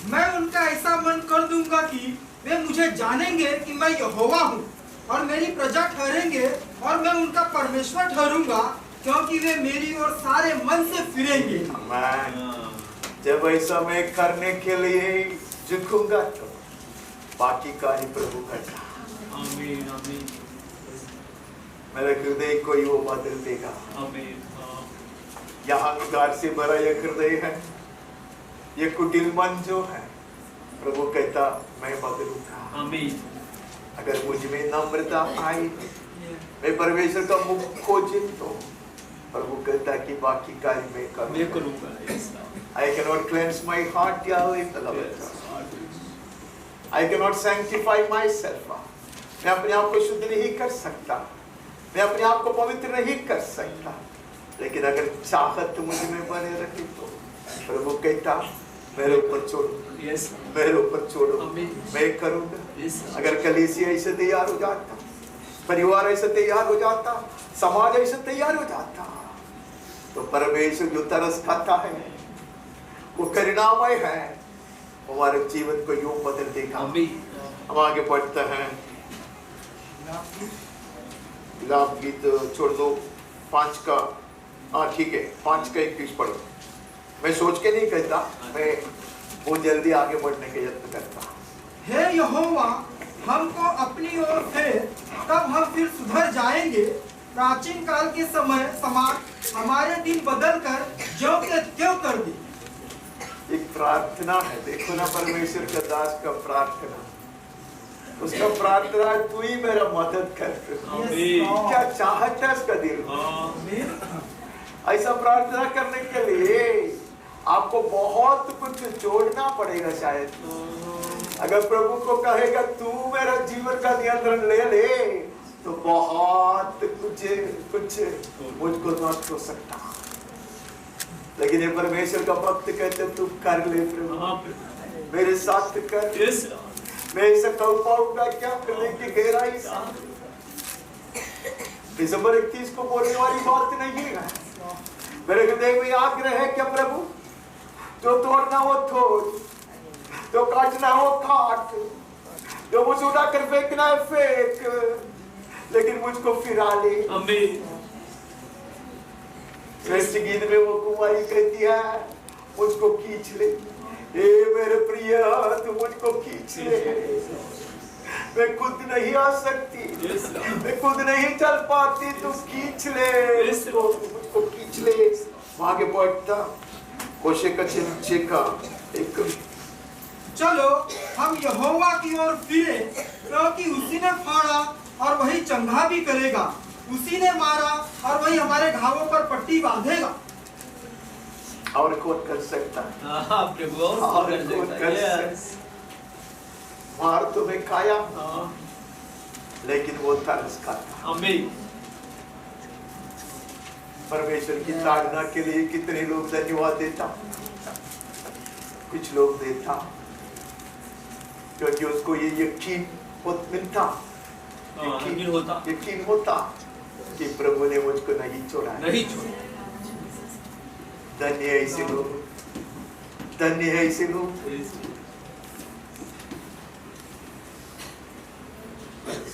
मैं उनका ऐसा मन कर दूंगा कि वे मुझे जानेंगे कि मैं यहोवा हूँ, और मेरी प्रजा ठहरेंगे और मैं उनका परमेश्वर ठहरूंगा, क्योंकि वे मेरी ओर सारे मन से फिरेंगे। जब ऐसा मैं करने के लिए झुकूंगा तो बाकी कार्य प्रभु करना। आमीन आमीन। मेरे हृदय को वो बदल देगा। आमीन। यहाँ अहंकार से भरा यह हृदय है, ये कुटिल मन जो है, प्रभु कहता मैं बदलूंगा। आमीन। अगर मुझ में नम्रता आई, मैं परमेश्वर का मुख खोजे तो प्रभु कहता कि बाकी कार्य मैं करूंगा। I cannot cleanse my heart, I cannot sanctify myself. मैं अपने आप को शुद्ध नहीं कर सकता, मैं अपने आप को पवित्र नहीं कर सकता, लेकिन अगर चाहत मुझ में बने रहे तो प्रभु कहता मेरे ऊपर छोड़ो, मेरे ऊपर छोड़ो, मैं करूंगा। अगर कलीसिया ऐसे तैयार हो जाता, परिवार ऐसे तैयार हो जाता, समाज ऐसे तैयार हो जाता, तो परमेश्वर जो तरस खाता है वो करुणामय है, हमारे जीवन को यूं बदल देगा। हम आगे बढ़ते हैं। लाभ गीत छोड़ दो, 5 का, हाँ ठीक है, 5 का 21 पढ़ो। मैं सोच के नहीं कहता, मैं बहुत जल्दी आगे बढ़ने का यत्न करता। हे यहोवा, हमको अपनी ओर फेर, तब हम फिर सुधर जाएंगे। प्राचीन काल के समय समान हमारे दिन बदल कर ज्यों के त्यों कर दी। एक प्रार्थना है, देखो ना परमेश्वर का दास का प्रार्थना, उसका प्रार्थना तू ही मेरा मदद कर। क्या चाहता है उसका दिल? ऐसा प्रार्थना करने के लिए आपको बहुत कुछ छोड़ना पड़ेगा शायद। अगर प्रभु को कहेगा तू मेरा जीवन का नियंत्रण ले ले, तो बहुत कुछ मुझको नष्ट हो सकता। लेकिन ये परमेश्वर का भक्त कहते तू कर ले प्रभु, मेरे साथ कर। मैं इसे कर पाऊंगा क्या करने की गहराई से? दिसंबर 31 को बोलने वाली बात नहीं है। मेरे हृदय में आग्रह है क्या प्रभु, जो तोड़ना हो तोड़, जो काटना हो काट, जो मुझे उठाकर फेंकना है फेंक, लेकिन मुझको फिरा ले। श्रेष्ठ गीत में वो कुमारी कहती है मुझको खींच ले, हे मेरे प्रिय तू मुझको खींच ले। मैं खुद नहीं आ सकती, मैं खुद नहीं चल पाती, तू खींच ले मुझको खींच ले। आगे बढ़ता कोशे का नीचे का एक, चलो हम यहोवा की ओर फिरे, क्योंकि उसी ने फाड़ा और वही चंगा भी करेगा, उसी ने मारा और वही हमारे घावों पर पट्टी बांधेगा। और कौन कर सकता है? प्रभु और कौन कर सकता है? मार तुम्हें खाया, लेकिन वो तरस खाता। परमेश्वर की ताड़ना के लिए कितने लोग धन्यवाद देता, कुछ लोग देता क्योंकि उसको ये यकीन मिलता, यकीन होता कि प्रभु ने मुझको नहीं छोड़ा, नहीं छोड़ा। धन्य है ऐसे लोग, धन्य है ऐसे लोग।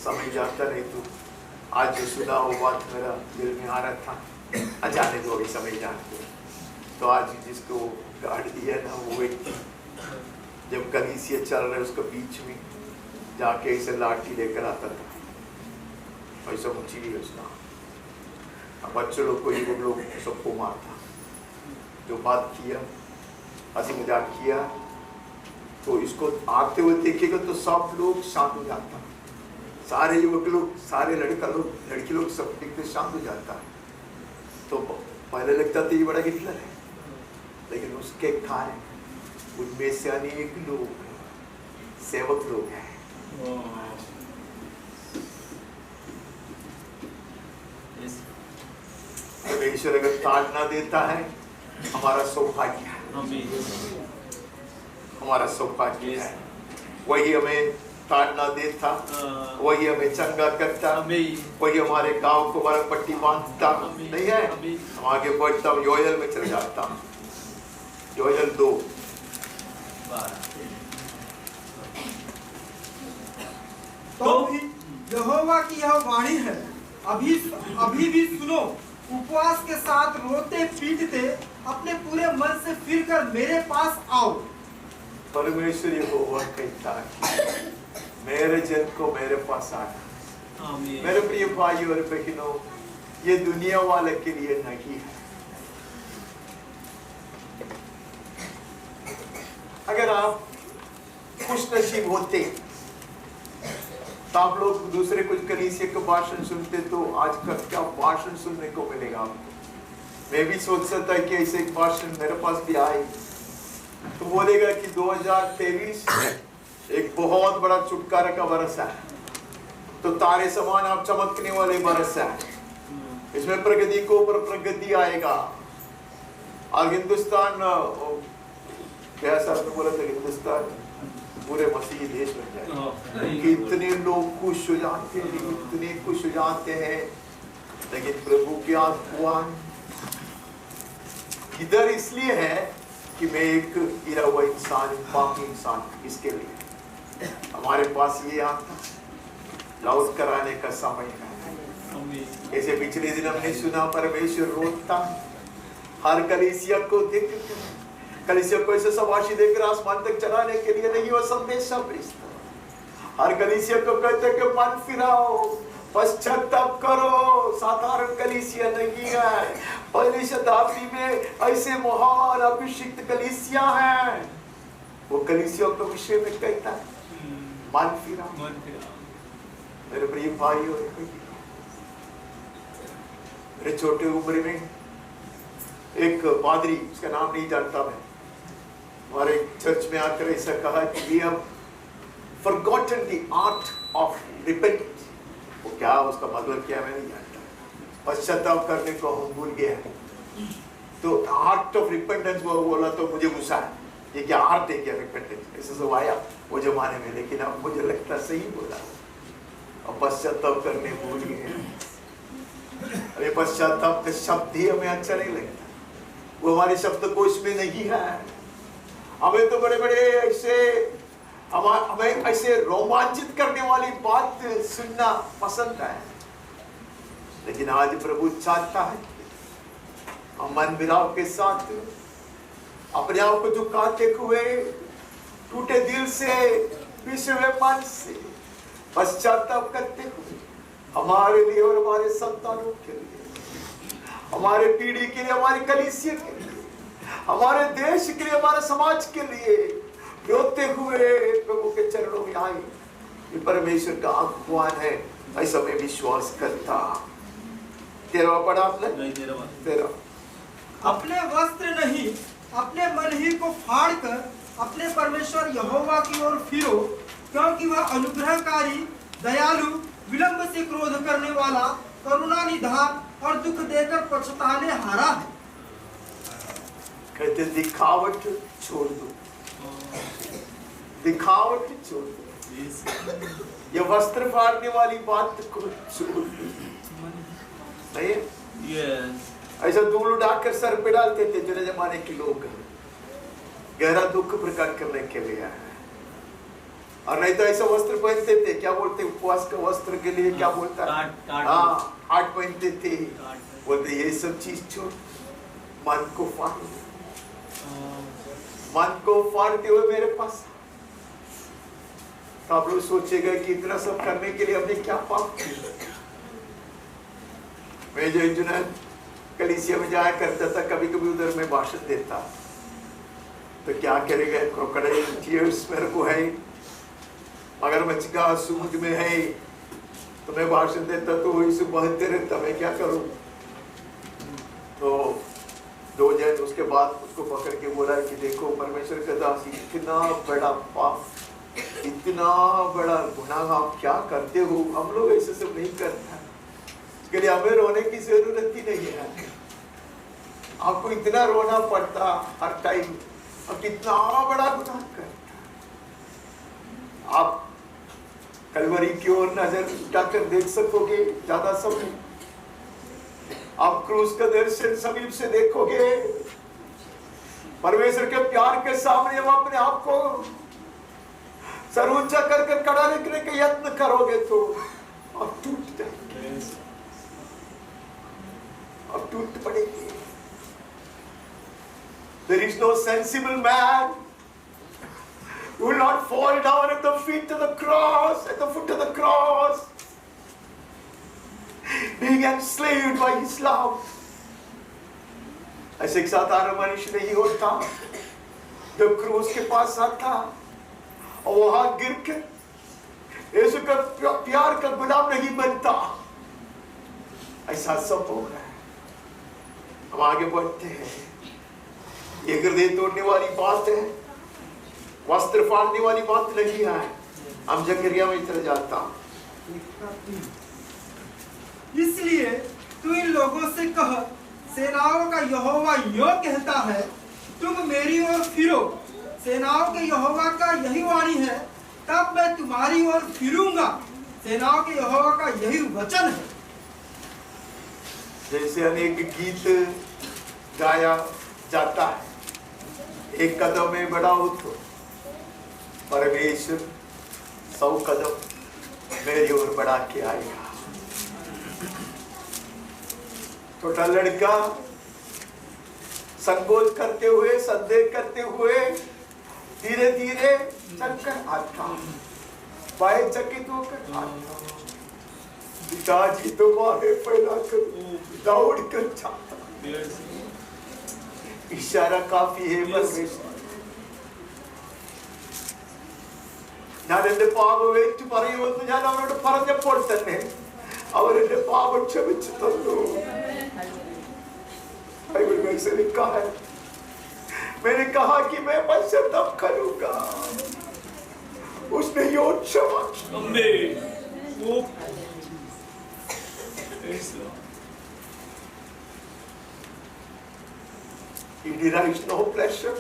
समझ जाता नहीं तू, आज जो सुना वो बात मेरा दिल में आ रहा था, अचानक वो भी समझ जानते। तो आज जिसको गाड़ दिया ना, वो व्यक्ति जब कलीसिया चल रहे उसके बीच में जाके ऐसे लाठी लेकर आता था, ऐसा ऊंची नहीं उसका। बच्चों लोग को ये लोग सबको मारता। जो बात किया, हंसी मजाक किया, तो इसको आते हुए देखेगा तो सब लोग शांत हो जाता, सारे युवक लोग, सारे लड़का लोग, लड़की लोग सब एकदम शांत हो जाता। तो पहले लगता था ये बड़ा हिटलर है, लेकिन उसके कारण उनमें से अनेक लोग सेवक लोग हैं। परमेश्वर अगर ताड़ना देता है, हमारा सौभाग्य है, हमारा सौभाग्य है। वही हमें ताड़ना देता, वही हमें चंगा करता, वही हमारे गांव को बड़ा पट्टी बांधता नहीं है। हम आगे बढ़ता हूँ, योएल में चले जाता हूँ, योएल 2। तो भी यहोवा की यह वाणी है, अभी भी सुनो, उपवास के साथ रोते पीटते अपने पूरे मन से फिरकर मेरे पास आओ। परमेश्वर यहोवा कहता है मेरे जन को मेरे पास आना। मेरे प्रिय भाइयों और बहनों, ये दुनिया वाले के लिए नहीं है। अगर आप खुश नसीब होते तो आप लोग दूसरे कुछ कलीसिया का भाषण सुनते, तो आज का क्या भाषण सुनने को मिलेगा आपको। मैं भी सोच सकता कि ऐसे एक भाषण मेरे पास भी आए, तो बोलेगा कि 2023 एक बहुत बड़ा छुटकारा का बरस है, तो तारे समान आप चमकने वाले बरस है। इसमें प्रगति को ऊपर प्रगति आएगा। और हिंदुस्तान, क्या सर ने बोला था, हिंदुस्तान पूरे मसीही देश बन जाए। कितने लोग खुश हो जाते हैं, इतने खुश हो जाते हैं, लेकिन प्रभु के आह्वान इधर इसलिए है कि मैं एक गिरा हुआ इंसान, पापी इंसान, इसके लिए हमारे पास ये आता लौट कर आने का समय है। ऐसे पिछले दिन हमने सुना, परमेश्वर रोता हर कलीसिया को देख, कलीसिया को ऐसे सवाशी देकर आसमान तक चलाने के लिए नहीं, वो संदेशा भेजता। हर कलीसिया को कहते कि मन फिराओ, पश्चाताप करो। साधारण कलीसिया नहीं है, पहली शताब्दी में ऐसे महान अभिषिक्त कलीसिया हैं। वो कलीसिया के विषय में कहता है मन फिराओ। मेरे प्रिय भाइयों, मेरे छोटे उम्र में एक पादरी, उसका नाम नहीं जानता मैं, हमारे चर्च में आकर ऐसा कहा कि we have forgotten the art of repentance। वो क्या उसका मतलब क्या मैं नहीं जानता, पश्चाताप करने को हम भूल गए। तो आर्ट ऑफ रिपेंटेंस वो बोला तो मुझे गुस्सा है, ये क्या आर्ट है क्या रिपेंटेंस, ऐसा सब आया वो जमाने में, लेकिन अब मुझे लगता सही बोला। अब पश्चाताप करने भूल गए। अरे पश्चाताप का शब्द ही हमें अच्छा नहीं लगता, वो हमारे शब्दकोश में नहीं है। हमें तो बड़े बड़े ऐसे हमें ऐसे रोमांचित करने वाली बात सुनना पसंद है, लेकिन आज प्रभु चाहता है हम मन मिलाव के साथ अपने आप को झुकाते हुए टूटे दिल से, पिछड़े हुए मन से पश्चाताप करते हुए हमारे लिए और हमारे संतानों के लिए, हमारे पीढ़ी के लिए, हमारी कलीसिया के लिए, हमारे देश के लिए, हमारे समाज के लिए रोते हुए प्रभु के चरणों में आए। ये परमेश्वर का आह्वान है, ऐसा मैं विश्वास करता। 13वां पढ़ा आपने? 13। अपने वस्त्र नहीं, अपने मन ही को फाड़ कर अपने परमेश्वर यहोवा की ओर फिरो, क्योंकि वह अनुग्रहकारी, दयालु, विलंब से क्रोध करने वाला, करुणा निधान और दुख देकर पछताने हारा है। कहते दिखावट छोड़ दो, दिखावट छोड़ दो, ये वस्त्र फाड़ने वाली बात को छोड़ दो। नहीं है? ऐसा धूल उड़ाकर सर पे डालते थे जो जमाने के लोग, गहरा दुख प्रकट करने के लिए आए। और नहीं तो ऐसा वस्त्र पहनते थे, क्या बोलते, उपवास का वस्त्र के लिए क्या बोलता है, हाँ आठ पहनते थे। बोलते ये सब चीज छोड़, मन को फाड़, मन को फाड़ते हुए मेरे पास। तो आप लोग सोचेगा कि इतना सब करने के लिए हमने क्या पाप किया। मैं जो जुनैद कलीसिया में जाया करता था, कभी कभी उधर मैं भाषण देता, तो क्या करेगा, क्रोकोडाइल टीयर्स मेरे को है, मगरमच्छ का आंसू मुझ में है, तो मैं भाषण देता तो वही से बहते रहता, मैं क्या करूं। तो 2 जन उसके बाद उसको पकड़ के बोला कि देखो परमेश्वर का दास, इतना बड़ा पाप, इतना बड़ा गुनाह आप क्या करते हो, हम लोग ऐसे सब नहीं करते, इसके लिए हमें रोने की जरूरत ही नहीं है। आपको इतना रोना पड़ता हर टाइम, अब कितना बड़ा गुनाह करता। आप कलवरी की ओर नजर उठाकर देख सकोगे ज्यादा समय, आप क्रूस का दर्शन समीप से देखोगे, परमेश्वर के प्यार के सामने हम अपने आप को सर ऊंचा कर खड़ा रखने का यत्न करोगे तो आप टूट जाएंगे, आप टूट पड़ेंगे। There is no sensible man who will not fall down at the feet of the cross, at the foot of the cross, being enslaved by his love. ऐसे एक साधारण मनुष्य नहीं होता जो क्रूस के पास आता और वहां गिर के यीशु का प्यार का गुलाम नहीं बनता। ऐसा संभव है। हम आगे बढ़ते हैं। ये हृदय तोड़ने वाली बात है, वस्त्र फाड़ने वाली बात नहीं है। हम जकरिया में चले जाता। इसलिए तू इन लोगों से कह, सेनाओं का यहोवा यो कहता है, तुम मेरी ओर फिरो, सेनाओं के यहोवा का यही वाणी है, तब मैं तुम्हारी ओर फिरूंगा, सेनाओं के यहोवा का यही वचन है। जैसे अनेक गीत गाया जाता है, एक कदम में बड़ा उठो, परमेश्वर 100 कदम मेरी ओर बढ़ा के आएगा। छोटा लड़का संकोच करते हुए, संदेह करते हुए धीरे धीरे चलकर आता, बाएं चकित होकर आता। पिताजी तो मारे फैलाकर दौड़ कर जाता। इशारा काफी है परमेश्वर। ഞാൻ എന്റെ പാപം ഏറ്റു പറയുമെന്ന് ഞാൻ അവരോട് പറഞ്ഞപ്പോൾ തന്നെ അവർ എന്റെ പാപം ക്ഷമിച്ചു തന്നു। मैंने कहा कि मैं पश्चाताप करूंगा, उसने यो क्षमा He derives no pleasure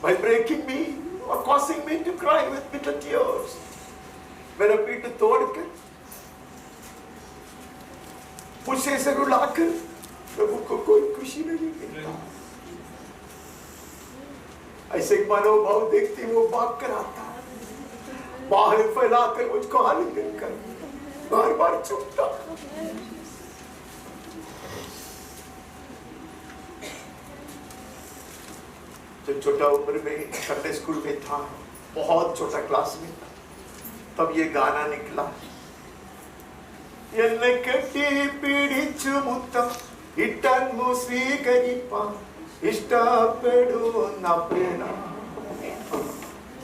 by breaking me or causing me to cry with bitter tears. मेरा पीठ तोड़कर, मुझसे से रुलाकर प्रभु को कोई खुशी नहीं मिलता। ऐसे मनोभाव देखते वो भाग कर आता, बाहर फैलाकर मुझको आलिंगन कर बार बार चुपता। जब छोटा उम्र में संडे स्कूल में था, बहुत छोटा क्लास में था, तब ये गाना निकला, एन्ने कट्टी पीडिच्चु मुत्तम इट्टन्नु स्वीकरिप्पा इष्टपडु ना प्रेरणा।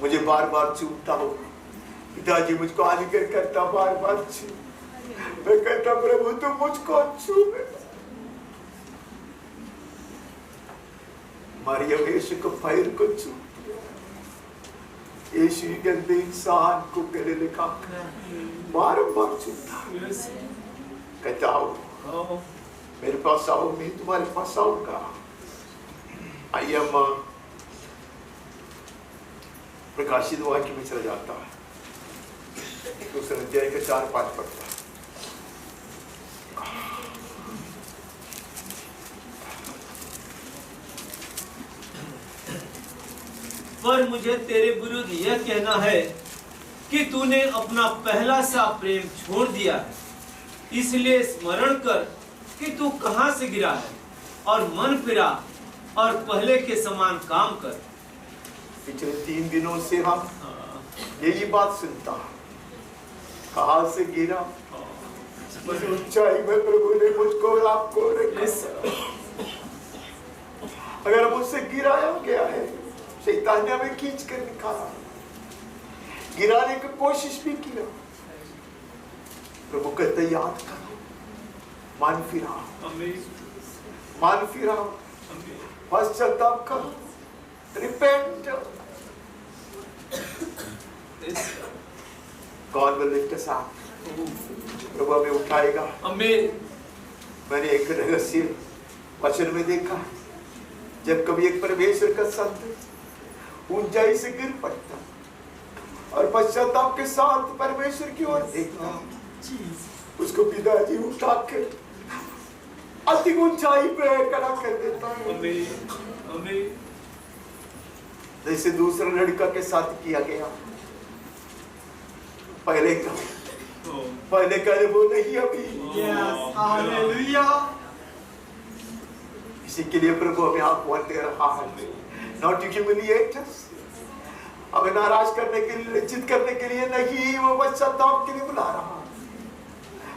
मुझे बार बार चूमता हो, पिताजी मुझको आलिंगन करता, बार बार छू, मैं कहता प्रभु तुम मुझको छूमे। मरियम यीशु को पैर को छूती, यीशु गंदे इंसान को गले लगा बार बार छूता, कहता हो मेरे पास आओ, मैं तुम्हारे पास आऊंगा। आइए हम प्रकाशित वाक्य में चला जाता है, दूसरे अध्याय के 4-5 पढ़ता है। पर मुझे तेरे विरुद्ध यह कहना है कि तूने अपना पहला सा प्रेम छोड़ दिया है। इसलिए स्मरण कर कि तू कहां से गिरा है और मन फिरा और पहले के समान काम कर। पिछले 3 दिनों से हम यही बात सुनता, कहां से गिरा, ऊंचाई में प्रभु ने मुझको और आपको रखा। अगर मुझसे गिराया गया है, शैतान ने हमें खींच कर निकाला, गिराने की कोशिश भी किया, प्रभु कहते याद करो, मन फिराओ, मन फिराओ, पश्चाताप करो, repent. God will lift us up. प्रभु हमें उठाएगा। मैंने एक रहस्य वचन में देखा, जब कभी एक परमेश्वर का संत ऊंचाई से गिर पड़ता और पश्चाताप के साथ परमेश्वर की ओर देखता, उसको पिताजी उठाकर अति ऊंचाई पे खड़ा कर देता है, जैसे दूसरा लड़का के साथ किया गया। पहले का वो नहीं अभी। हालेलुया। इसी के लिए प्रभु हमें आह्वान दे रहा है, नॉट टू ह्यूमिलिएट अस, हमें नाराज करने के लिए, लज्जित करने के लिए नहीं, वो पश्चाताप के लिए बुला रहा है,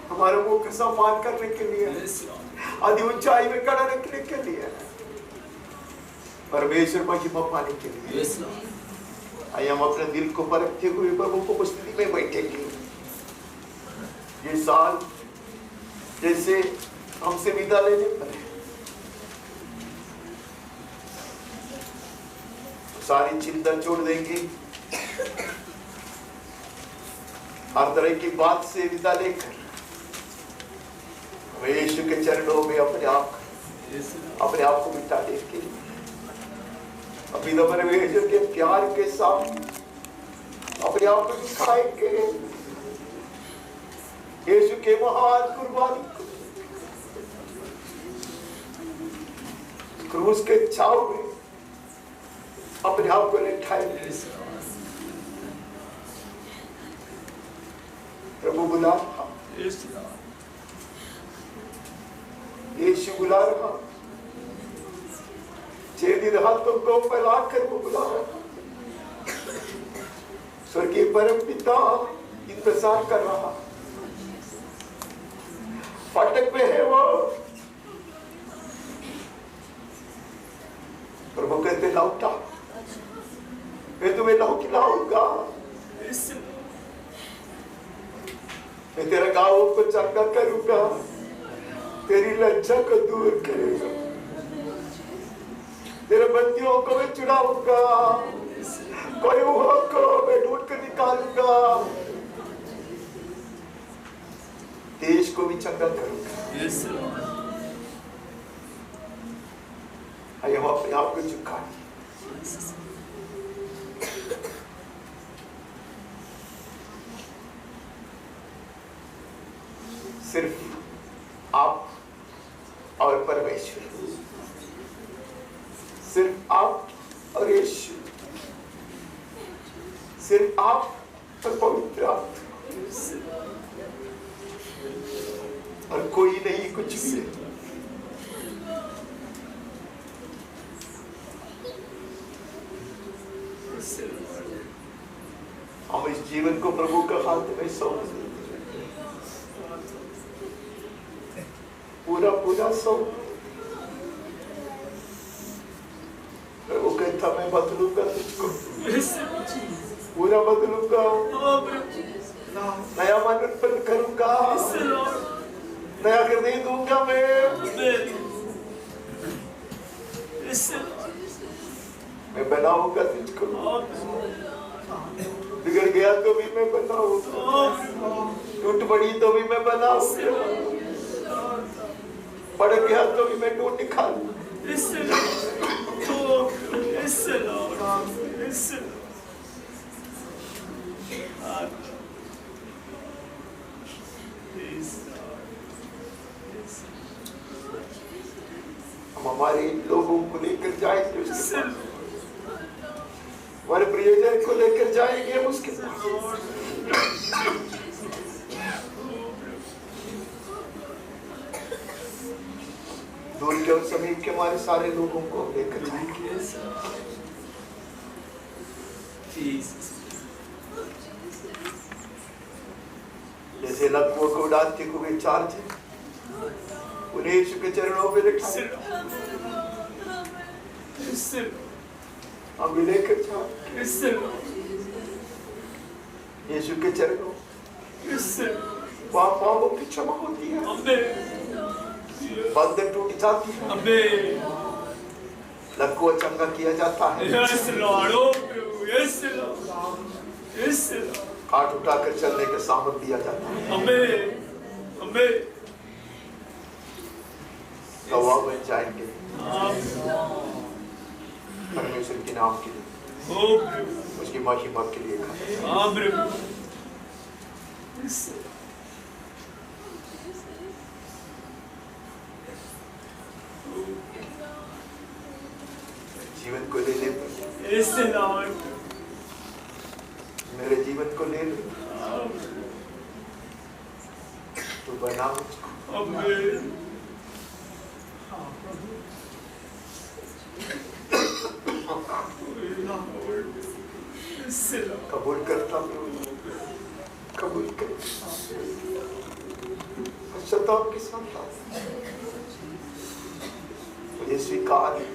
हमारे मुंह का सम्मान करने के लिए, आदि ऊंचाई में खड़ा रखने के लिए, परमेश्वर महिमा पाने के लिए। आइए हम अपने दिल को परखते हुए प्रभु को उपस्थिति में बैठेंगे। ये साल जैसे हमसे विदा लेने पर सारी चिंता छोड़ देंगे, हर तरह की बात से विदा लेकर यीशु के चरणों में अपने आप को मिटा देंगे। अभी तो परमेश्वर के प्यार के साथ अपने आप को दिखाएंगे, यीशु के महान कुर्बानी को, क्रूस के छाव में अपने आप को लिटाएंगे। प्रभु बुला रहा, यीशु बुला रहा, 6 दिन हाथों को फैलाकर वो बुला रहा, स्वर्गीय परम पिता इंतजार कर रहा, फाटक पे है वो। प्रभु कहते लौटा, मैं तुम्हें लौ खिलाऊंगा, मैं तेरा गाँव को चंगा करूंगा, तेरी लज्जा को दूर करूंगा, तेरे बंदियों को मैं चुराऊंगा, कोई हुआ को मैं ढूंढ कर निकालूंगा, देश को भी चंगा करूंगा। आइए हम अपने आप को झुकाएं। सिर्फ आप और परमेश्वर, सिर्फ आप और यीशु, सिर्फ आप और पवित्र आत्मा, और कोई नहीं, कुछ भी नहीं। हम इस जीवन को प्रभु का हाथ में सौंप देते, पूरा पूरा सौंप। प्रभु कहता मैं बदलूंगा तुझको, पूरा बदलूंगा, नया मन उत्पन्न करूंगा, नया हृदय दूंगा मैं बनाऊंगा तुझको। बिगड़ गया तो भी मैं बनाऊंगा, टूट पड़ी तो भी मैं बनाऊंगा, पड़ गया तो भी मैं टूट निकालूंगा। हम हमारे लोगों को लेकर जाएंगे उसके पास, हमारे प्रियजन को लेकर जाएंगे हम उसके पास। दूर के और समीप के हमारे सारे लोगों को लेकर जाएंगे। जैसे लकवों को उड़ाते हुए चार्ज है, उन्हें यीशु के चरणों पे रखा, हम भी लेकर जाएंगे यीशु के चरणों। पापों की क्षमा होती है, बंधन टूट जाती है, लकवा चंगा किया जाता है, हाथ उठाकर चलने के सामर्थ दिया जाता है। गवाह बन जाएंगे परमेश्वर के नाम के लिए, उसकी महिमा के लिए। जीवन को ले ले, मेरे जीवन को ले ले, तू बना मुझको। कबूल करता हूँ, कबूल कर, शताब के साथ मुझे स्वीकार है।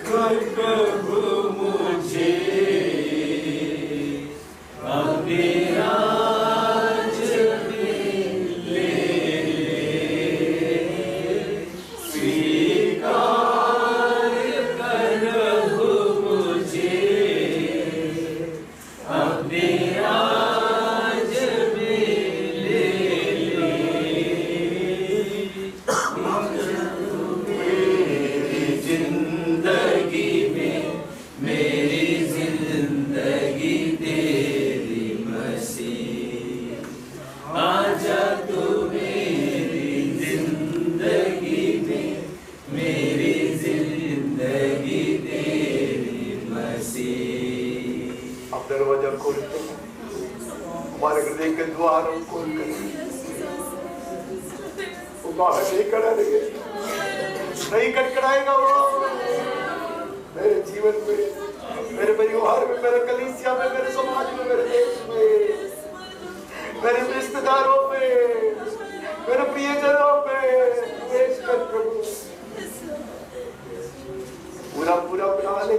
कर प्रभु मुझे अपने राज में ले स्वीकार कर प्रभु मुझे अपने राज में ले जिंदगी में, मेरी जिंदगी तेरी मसीह, आजा तू मेरी जिंदगी में, मेरी जिंदगी तेरी मसीह। अब दरवाजा खोलते हैं, हमारे हृदय के द्वार खोल कर, वो बाहर नहीं खड़ा रहेगा, नहीं कटकटाएगा वो मेरे जीवन में, मेरे परिवार में, मेरे कलीसिया में, मेरे समाज में, मेरे देश में, मेरे रिश्तेदारों में, मेरे प्रियजनों में। पेश कर प्रभु, पूरा पूरा बना ले,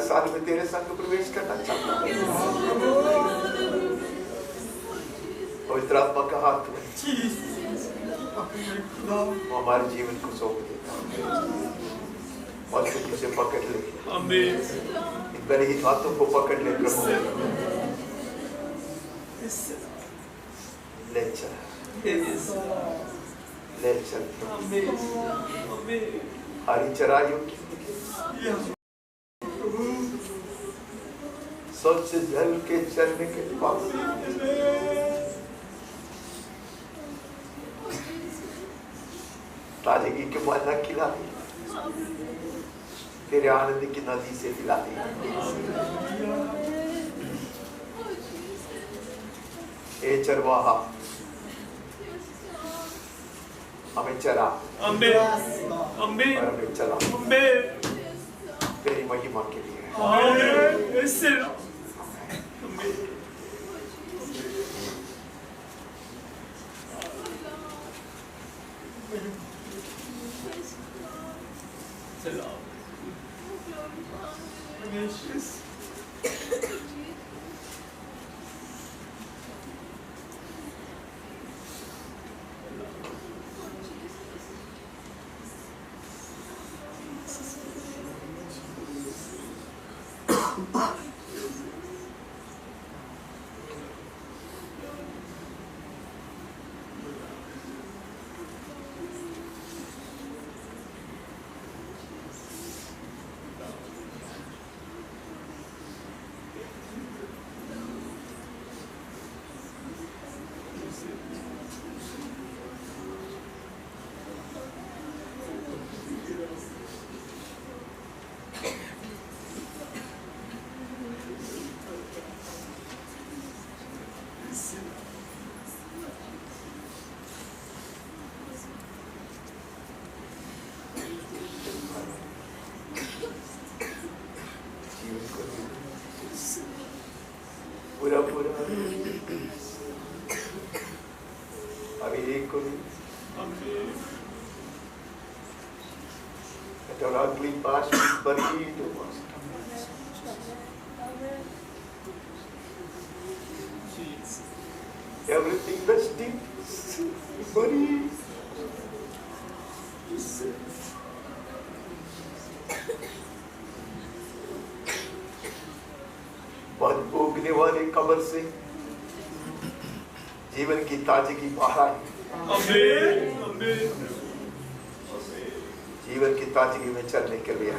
साल में तेरे संग प्रवेश करना चाहता हूँ। पवित्र आत्मा का हाथ में हमारे जीवन को सौंप देता हूँ और तू मुझे पकड़ ले। इन बलहीन हाथों को पकड़ ले प्रभु, ले चल, ले चल हरी चराइयों की स्वच्छ जल के चलने के पास ताजगी के मुआयना खिलाती, तेरे आनंद की नदी से पिलाती। ए चरवाहा हमें चरा और हमें चला तेरी महिमा के लिए। पूरा पूरा अभी एक को let our ugly past be buried to us. Everything that's deep buried. बद उगने वाले कब्र से जीवन की ताजगी बाहर आई। जीवन की ताजगी में चलने के लिए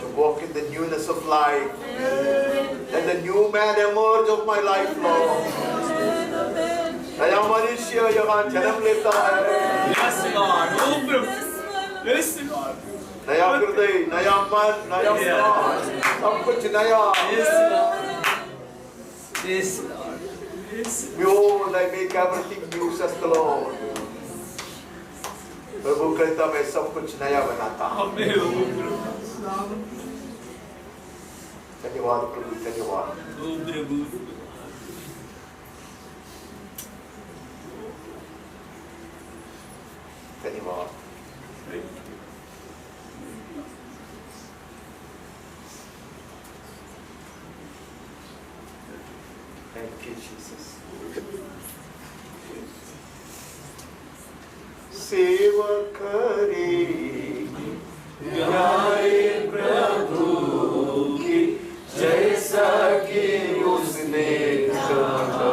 to walk in the newness of life. Let the new man emerge of my life, Lord. नया मनुष्य यहाँ जन्म लेता है। नया हृदय, नया मन, नया प्राण, सब कुछ नया। Behold, I make everything new, says the Lord. प्रभु कहता मैं सब कुछ नया बनाता हूँ। धन्यवाद प्रभु, धन्यवाद। धन्यवाद। Thank you, Jesus. सेवा करेगी प्यारे प्रभु की, जैसा कि उसने कहा।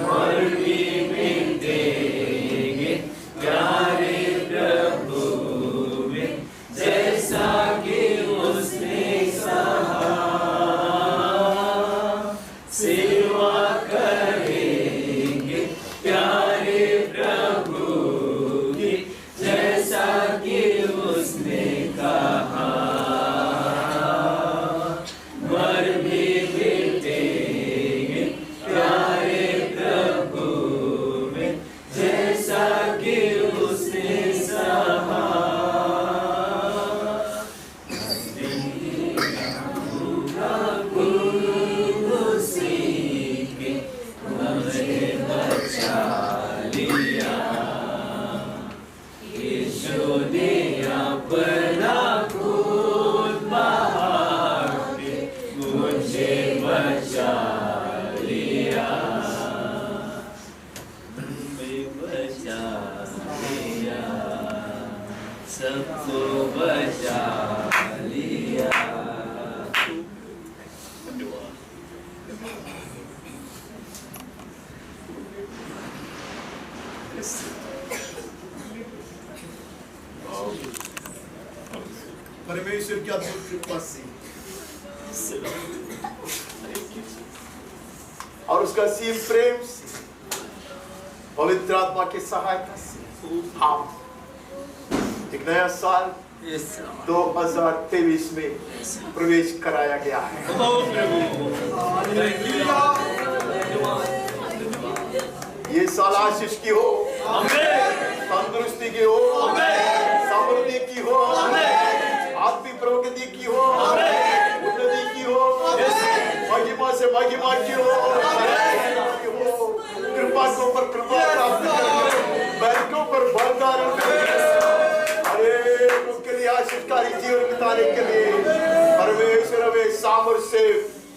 मरनी में देंगे प्यारे प्रभु में, जैसा कि उसने कहा। सेवा करेंगे प्यारे प्रभु की, जैसा कि उसने कहा। मर भी मिटेंगे प्यारे प्रभु में, जैसा कि उसने सहा। प्रभु उसी बचा लिया, बचा लिया, सबको बचा लिया। परमेश्वर की अद्भुत कृपा से और उसका सीम प्रेम से, पवित्र आत्मा की सहायता से हम एक नया साल 2023 में प्रवेश कराया गया है। ये साल आशीष की हो, तंदुरुस्ती की हो, समृद्धि की हो, आत्मिक प्रगति की हो, उन्नति की हो, महिमा से महिमा की हो, कृपा के ऊपर कृपा प्राप्त करके, बैरकों पर बरदार अरे उसके लिए आशीषकारी जीवन बिताने के लिए परमेश्वर हमें सामर्थ्य से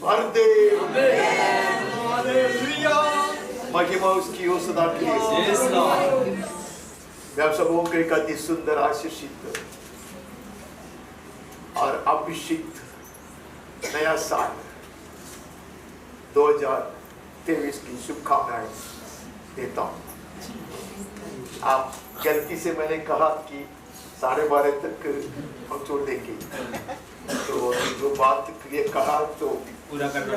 भर दे। महिमा उसकी हो सदा के लिए। मैं आप सबों के एक अति सुंदर, आशीषित और अभिषिक्त नया साल 2023 की शुभकामनाएं देता हूँ। आप गलती से मैंने कहा कि 12:30 तक हम छोड़ देंगे, तो जो बात ये कहा तो पूरा करना।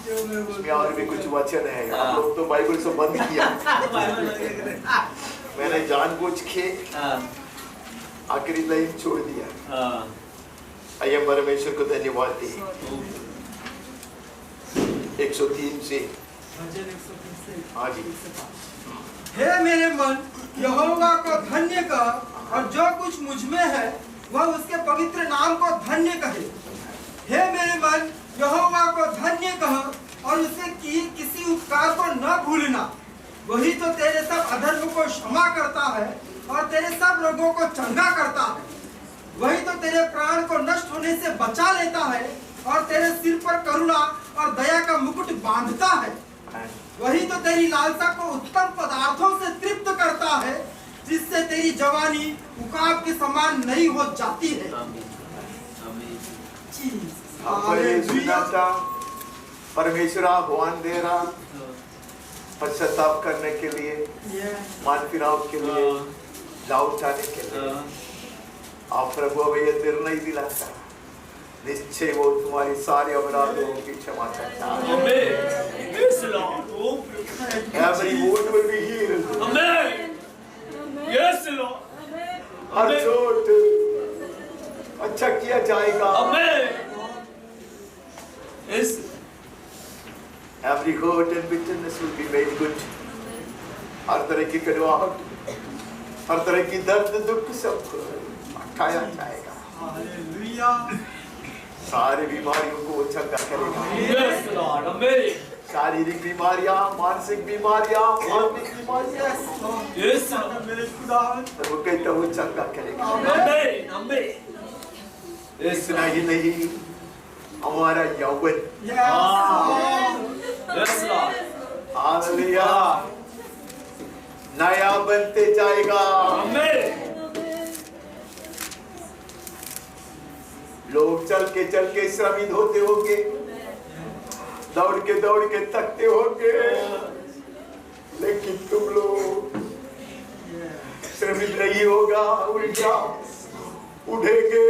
उसमें और भी कुछ वचन है। आप लोग तो बाइबल से बंद किया, मैंने जानबूझ के आखिरी लाइन छोड़ दिया। आइए परमेश्वर को धन्यवाद दी। 103 से हाँ जी। हे मेरे मन, यहोवा को धन्य कर और जो कुछ मुझ में है वह उसके पवित्र नाम को धन्य कहे। हे मेरे मन, यहोवा को धन्य कह और उसे किसी उपकार को न भूलना। वही तो तेरे सब अधर्म को क्षमा करता है और तेरे सब रोगों को चंगा करता है। वही तो तेरे प्राण को नष्ट होने से बचा लेता है और तेरे सिर पर करुणा और दया का मुकुट बांधता है। वही तो तेरी लालसा को उत्तम पदार्थों से तृप्त करता है, जिससे तेरी जवानी उकाब के समान नई हो जाती है। परमेश्वर आह्वान दे रहा पश्चाताप करने के लिए, मान फिराव के लिए, लौट जाने के लिए। आप प्रभु अब ये निर्णय दिलाता, निश्चय वो तुम्हारी सारे अपराधों की क्षमा करता है। Every wound will be healed. हर चोट अच्छा किया जाएगा। Every hurt and bitterness will be made good. हर तरह की कड़वाहट, हर तरह की दर्द दुख सब हटाया जाएगा। सारी बीमारियों को चंगा करेगा। शारीरिक बीमारियां, मानसिक बीमारियां, आत्मिक बीमारियां, वो कहता वो चंगा करेगा। इतना ही नहीं, हमारा यौवन हालेलुया नया बनते जाएगा। लोग चल के श्रमित होते होंगे, दौड़ के थकते होंगे, लेकिन तुम लोग श्रमित नहीं होगा, उल्टा उठेंगे,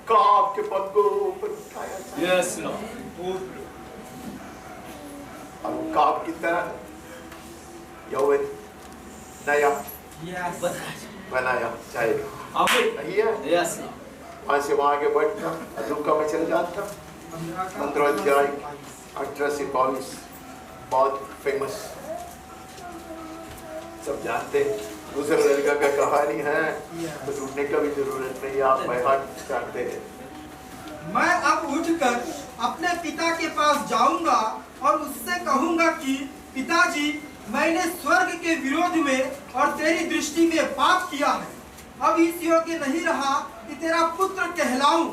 काब के पत्तों पर उठाया जाएगा। और काब की तरह यौवन नया बनाया जाएगा। नहीं है? वहाँ से वहाँ आगे बढ़ता लूका में चल जाता। 15 अध्याय 18 से 22 बहुत फेमस, सब जानते हैं। दूसरे लड़का का कहानी है, तो ढूंढने का भी जरूरत नहीं, आप हाथ जानते हैं। मैं अब उठकर अपने पिता के पास जाऊंगा और उससे कहूंगा कि पिताजी, मैंने स्वर्ग के विरोध में और तेरी दृष्टि में पाप किया है। अब इस योग्य नहीं रहा कि तेरा पुत्र कहलाऊं,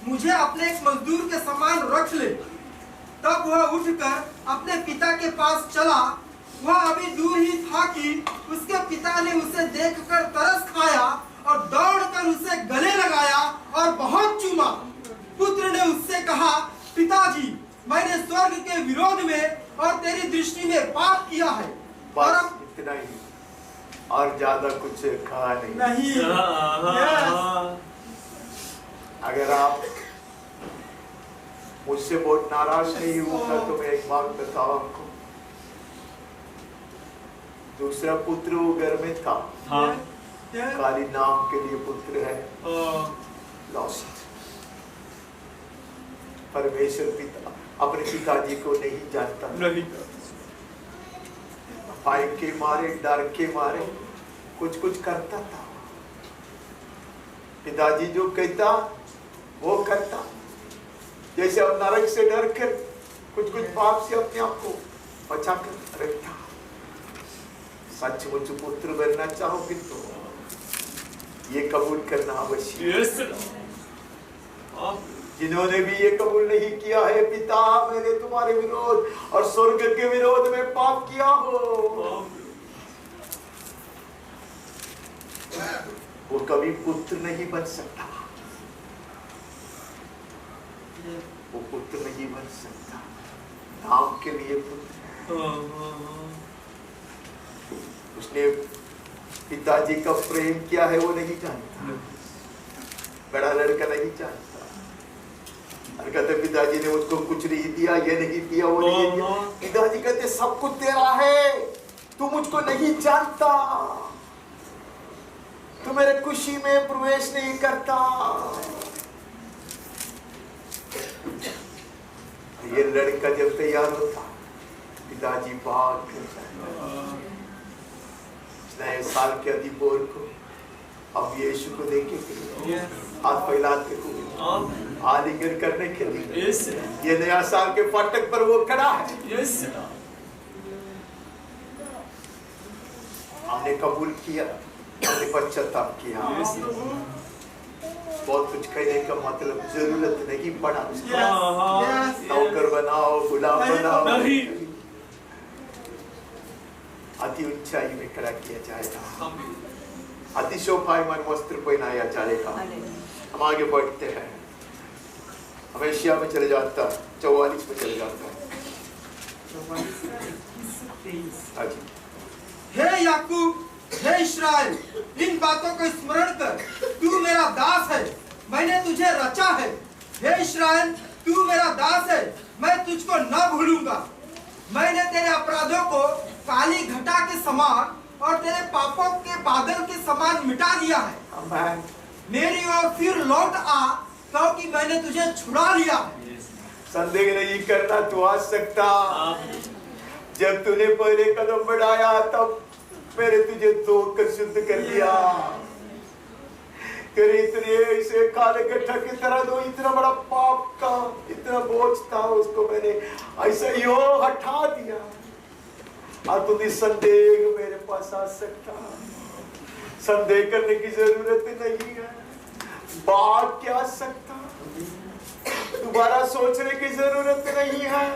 मुझे अपने एक मजदूर के समान रख ले। तब वह उठकर अपने पिता के पास चला। वह अभी दूर ही था कि उसके पिता ने उसे देखकर तरस खाया और दौड़कर उसे गले लगाया और बहुत चूमा। पुत्र ने उससे कहा, पिताजी, मैंने स्वर्ग के विरोध में और तेरी दृष्टि में पाप किया है और बस अब इतना ही, और ज्यादा कुछ कहा नहीं। नहीं। Yes. अगर आप मुझसे बहुत नाराज नहीं होगा तो मैं एक बात बताऊं आपको। दूसरा पुत्र वो घर में था, Yes. खाली नाम के लिए पुत्र है, लॉस्ट। परमेश्वर पिता अपने पिताजी को नहीं जानता, भय के मारे, डर के मारे कुछ कुछ करता था। पिताजी जो कहता वो करता। जैसे अब नरक से डर कर कुछ कुछ पाप से अपने आप को बचा कर रखता। सचमुच पुत्र बनना चाहोगे तो ये कबूल करना आवश्यक। जिन्होंने भी ये कबूल नहीं किया है, पिता मैंने तुम्हारे विरोध और स्वर्ग के विरोध में पाप किया हो, वो कभी पुत्र नहीं बन सकता। वो पुत्र नहीं बन सकता। नाम के लिए पुत्र है। उसने पिताजी का प्रेम क्या है वो नहीं जानता। बड़ा लड़का नहीं जानता। और कहते पिताजी ने मुझको कुछ नहीं दिया, ये नहीं दिया, वो नहीं दिया। पिताजी कहते सब कुछ तेरा है, तू मुझको नहीं जानता, तू मेरे खुशी में प्रवेश नहीं करता। ये लड़का जब तैयार होता, पिताजी बात करता। नए साल के अधिपोर को अब यीशु को देखे हाथ फैलाते हुए आलिंगन करने के लिए ये नया साल के फाटक पर वो खड़ा है। हमने कबूल किया, हमने पश्चाताप किया। बहुत कुछ कहने का मतलब जरूरत नहीं पड़ा। नौकर बनाओ, गुलाम बनाओ, अति ऊंचाई में खड़ा किया जाएगा, अति शोभायमान वस्त्र पहनाया जाएगा। हम आगे बढ़ते हैं। हमेशा में चले जाता, 44 में चले जाता है। हे याकूब, हे इस्राएल, इन बातों को स्मरण कर, तू मेरा दास है, मैंने तुझे रचा है। हे इस्राएल, तू मेरा दास है, मैं तुझको न भूलूंगा। मैंने तेरे अपराधों को काली घटा के समान और तेरे पापों के बादल के समान मिटा दिया है। मेरी ओर फिर लौट आ, क्योंकि मैंने तुझे छुड़ा लिया है। संदेह नहीं करना, तू आ सकता। जब तूने पहले कदम बढ़ाया तब मैंने तुझे धोकर शुद्ध कर दिया। तेरे इतने ऐसे काले गट्ठा की तरह दो, इतना बड़ा पाप का इतना बोझ था, उसको मैंने ऐसा यो हटा दिया। और तू निसंदेह मेरे पास आ सकता। संदेह करने की जरूरत नहीं है। भाग के आ सकता, दोबारा सोचने की जरूरत नहीं है।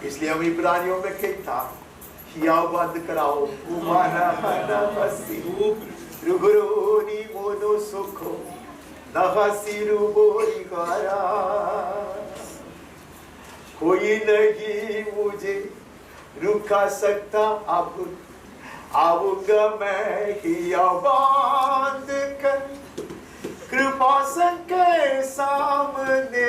इसलिए हम इब्रानियों में कहता, हियाव बंद कराओ, रुगरोनी मोनो सुखो नहसिरु बोरिगारा। कोई नहीं मुझे रुका सकता, अब आऊंगा मैं हियाव बंद कर कृपासन के सामने।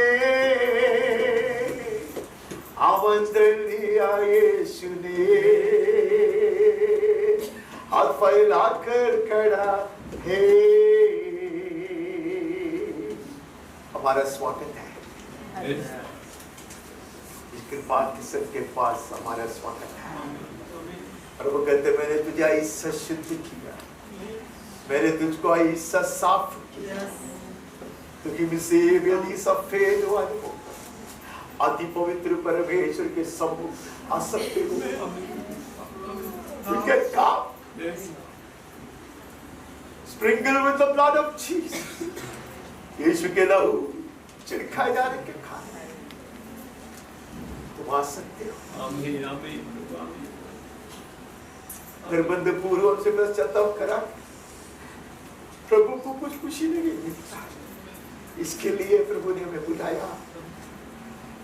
आमंत्रण लिया यीशु ने, हाथ फैला कर खड़ा है। हमारा स्वागत है। इस कृपा के सबके पास हमारा स्वागत है। और वो कहते मैंने तुझे ऐसा शुद्ध किया, मैंने तुझको ऐसा साफ किया, क्योंकि मुझसे यदि सफेद हुआ हो, अति पवित्र परमेश्वर के सम्मुख आ सकते हो। Sprinkle with the blood of Jesus. यीशु के लहू छिड़काए जाने के कारण तुम आ सकते हो। आमीन आमीन आमीन। निर्बंध पूर्वक से पश्चाताप करा प्रभु को कुछ खुशी नहीं मिलता। इसके लिए प्रभु ने हमें बुलाया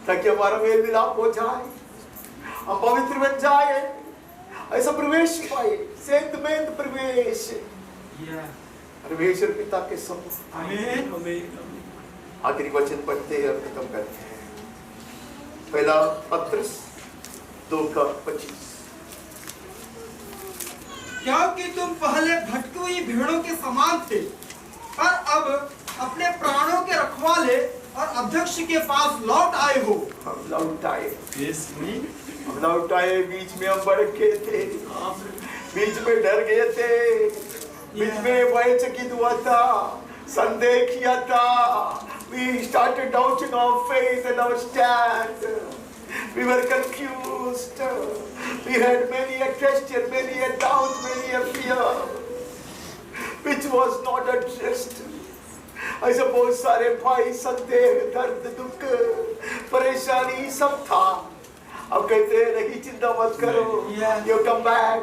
ताकि हमारा मेल मिलाप हो जाए, हम पवित्र बन जाए, ऐसा प्रवेश पाए, सेंतमेंत प्रवेश परमेश्वर पिता के सम्मुख। आमीन आमीन। आखिरी वचन पढ़ते हैं और खत्म करते हैं। पहला पत्रस 2:25। क्योंकि तुम पहले भटकी हुई भेड़ों के समान थे और अब अपने प्राणों के रखवाले और अध्यक्ष के पास लौट आए हो। हम लौट आए, यस हम लौट आए। बीच में हम भड़के थे, बीच में डर गए थे, बीच में भयचकित हुआ था, संदेह किया था। We started doubting our faith and our stand. We were confused. We had many a question, many a doubt, many a fear, which was not addressed. ऐसे बहुत सारे भाई संदेह, दर्द, दुख, परेशानी सब था। अब कहते हैं नहीं चिंता मत करो, you come back।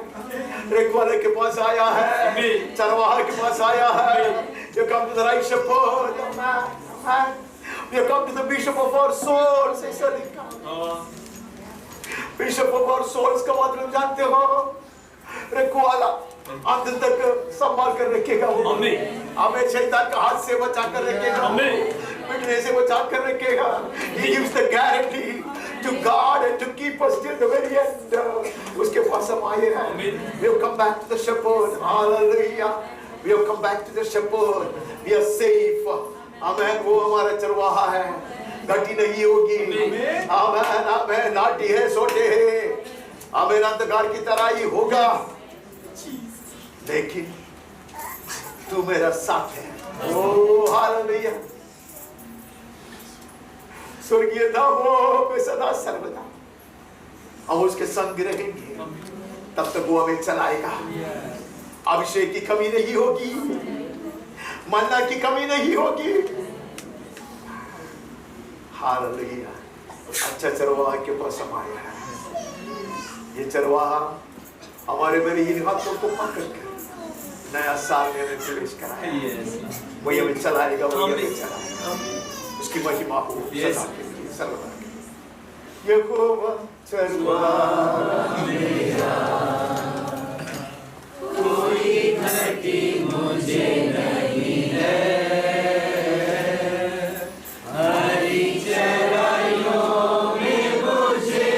रखवाले के पास आया है, चरवाहा के पास आया है। You come to the right shepherd, man। You come to the bishop of our souls, ऐसा लिखा। Bishop of our souls का मतलब जानते हो? रखवाला अंत तक संभाल कर रखेगा वो। हमें शैतान का हाथ से बचा कर रखेगा, मिटने से बचा कर रखेगा। He gives the guarantee to God and to keep us till the very end. उसके पास हम आए हैं। We have come back to the shepherd. Hallelujah. We have come back to the shepherd. We are safe. Amen. वो हमारा चरवाहा है, घटी नहीं होगी। आमेन आमेन। लाठी है, सोटे है, आमेन। अंधकार की तरह ही होगा, लेकिन तू मेरा साथ है। ओ हालेलुया। स्वर्गीय धामों में सदा सर्वदा हम उसके संग रहेंगे, तब तक वो हमें चलाएगा। अभिषेक की कमी नहीं होगी, मन्ना की कमी नहीं होगी। हालेलुया। अच्छा चरवाहा के पास हम आए हैं। ये चरवाहा हमारे मेरे इन हाथों को पकड़ कर नया साल में हमें प्रवेश कराया। वही हमें चलाएगा, वही हमें चलाएगा। उसकी महिमा हो सदा के लिए, सर्वदा के लिए। यहोवा चरवाहा मेरा, कोई घटी मुझे नहीं है। हरी चराइयों में मुझे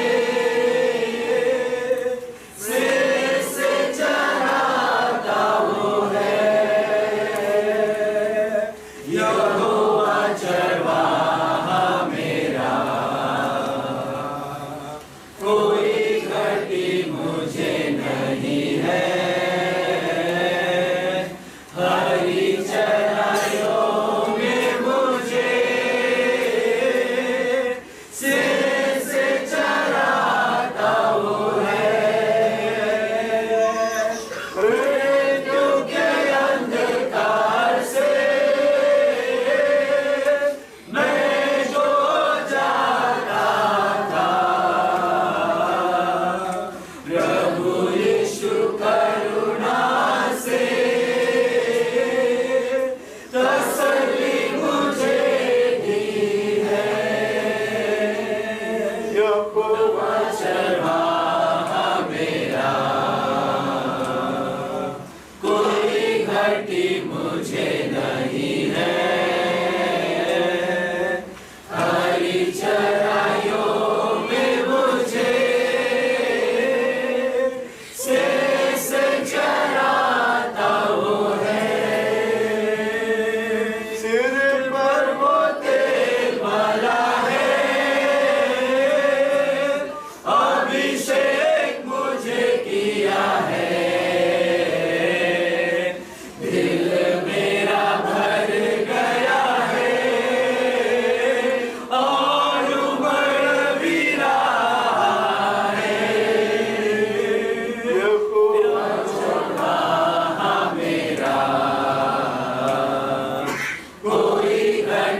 सिर से चराता वो है। यहोवा चरवाहा मेरा, कोई घटी मुझे नहीं है। हरी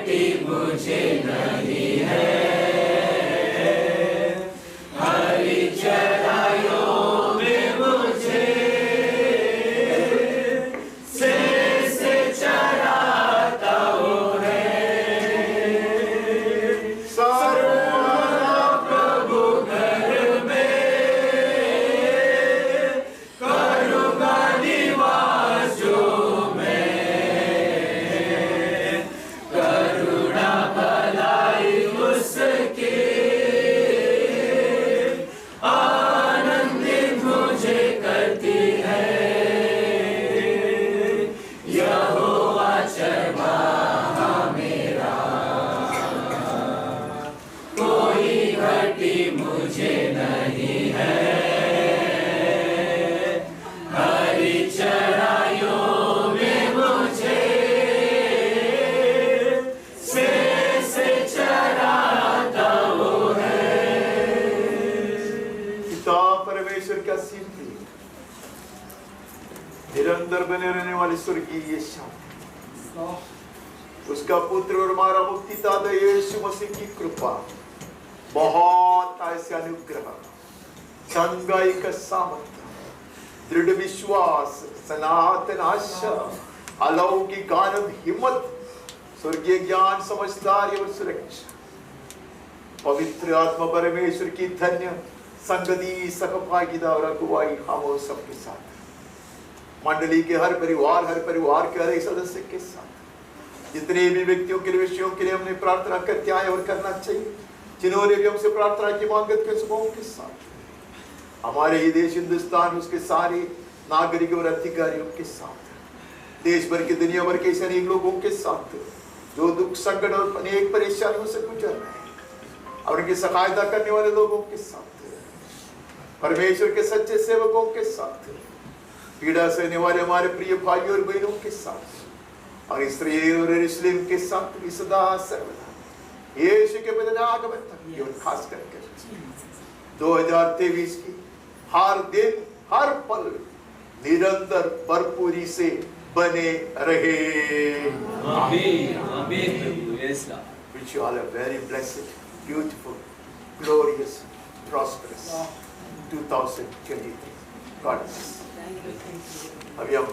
घटी मुझे नहीं है, हरी चराइयों में मुझे से चराता वो है। सर्वदा प्रभु घर में करूँगा निवास जो मुझे नहीं है, हरी चराइयों में मुझे से चराता वो है। पिता परमेश्वर का सीधी निरंतर बने रहने वाली स्वर्गीय शांति, उसका पुत्र और हमारा मुक्तिदाता यीशु मसीह की कृपा, बहुत ऐसे अनुग्रह, चंगाई का सामर्थ्य, दृढ़ विश्वास, सनातन आशा, अलौकिक आनंद, हिम्मत, स्वर्गीय ज्ञान, समझदारी और सुरक्षा, पवित्र आत्मा परमेश्वर की धन्य संगति, सहभागिता और अगुवाई हम और सबके साथ, मंडली के हर परिवार के हर एक सदस्य के साथ, जितने भी व्यक्तियों के लिए, विषयों के लिए हमने प्रार्थना करते आए और करना चाहिए, जिन्होंने भी हमसे प्रार्थना की मांगत के समूह के साथ, हमारे ही देश हिंदुस्तान, उसके सारे नागरिकों और अधिकारियों के साथ, देश भर के, दुनिया भर के ऐसे अनेक लोगों के साथ जो दुख, संकट और अनेक परेशानियों से गुजर रहे हैं, और उनकी सहायता करने वाले लोगों के साथ, परमेश्वर के सच्चे सेवकों के साथ, पीड़ा सहने वाले हमारे प्रिय भाइयों और बहनों के साथ, और इसराइल और यरूशलेम के साथ भी सदा सर्वदा यीशु के बदले आगमन तक, और खास करके 2023 की हर दिन, हर पल निरंतर भरपूरी से बने रहे। आमीन आमीन प्रभु। Yes lord. Wish you all a very blessed, beautiful, glorious, prosperous 2023. God bless. अभी हम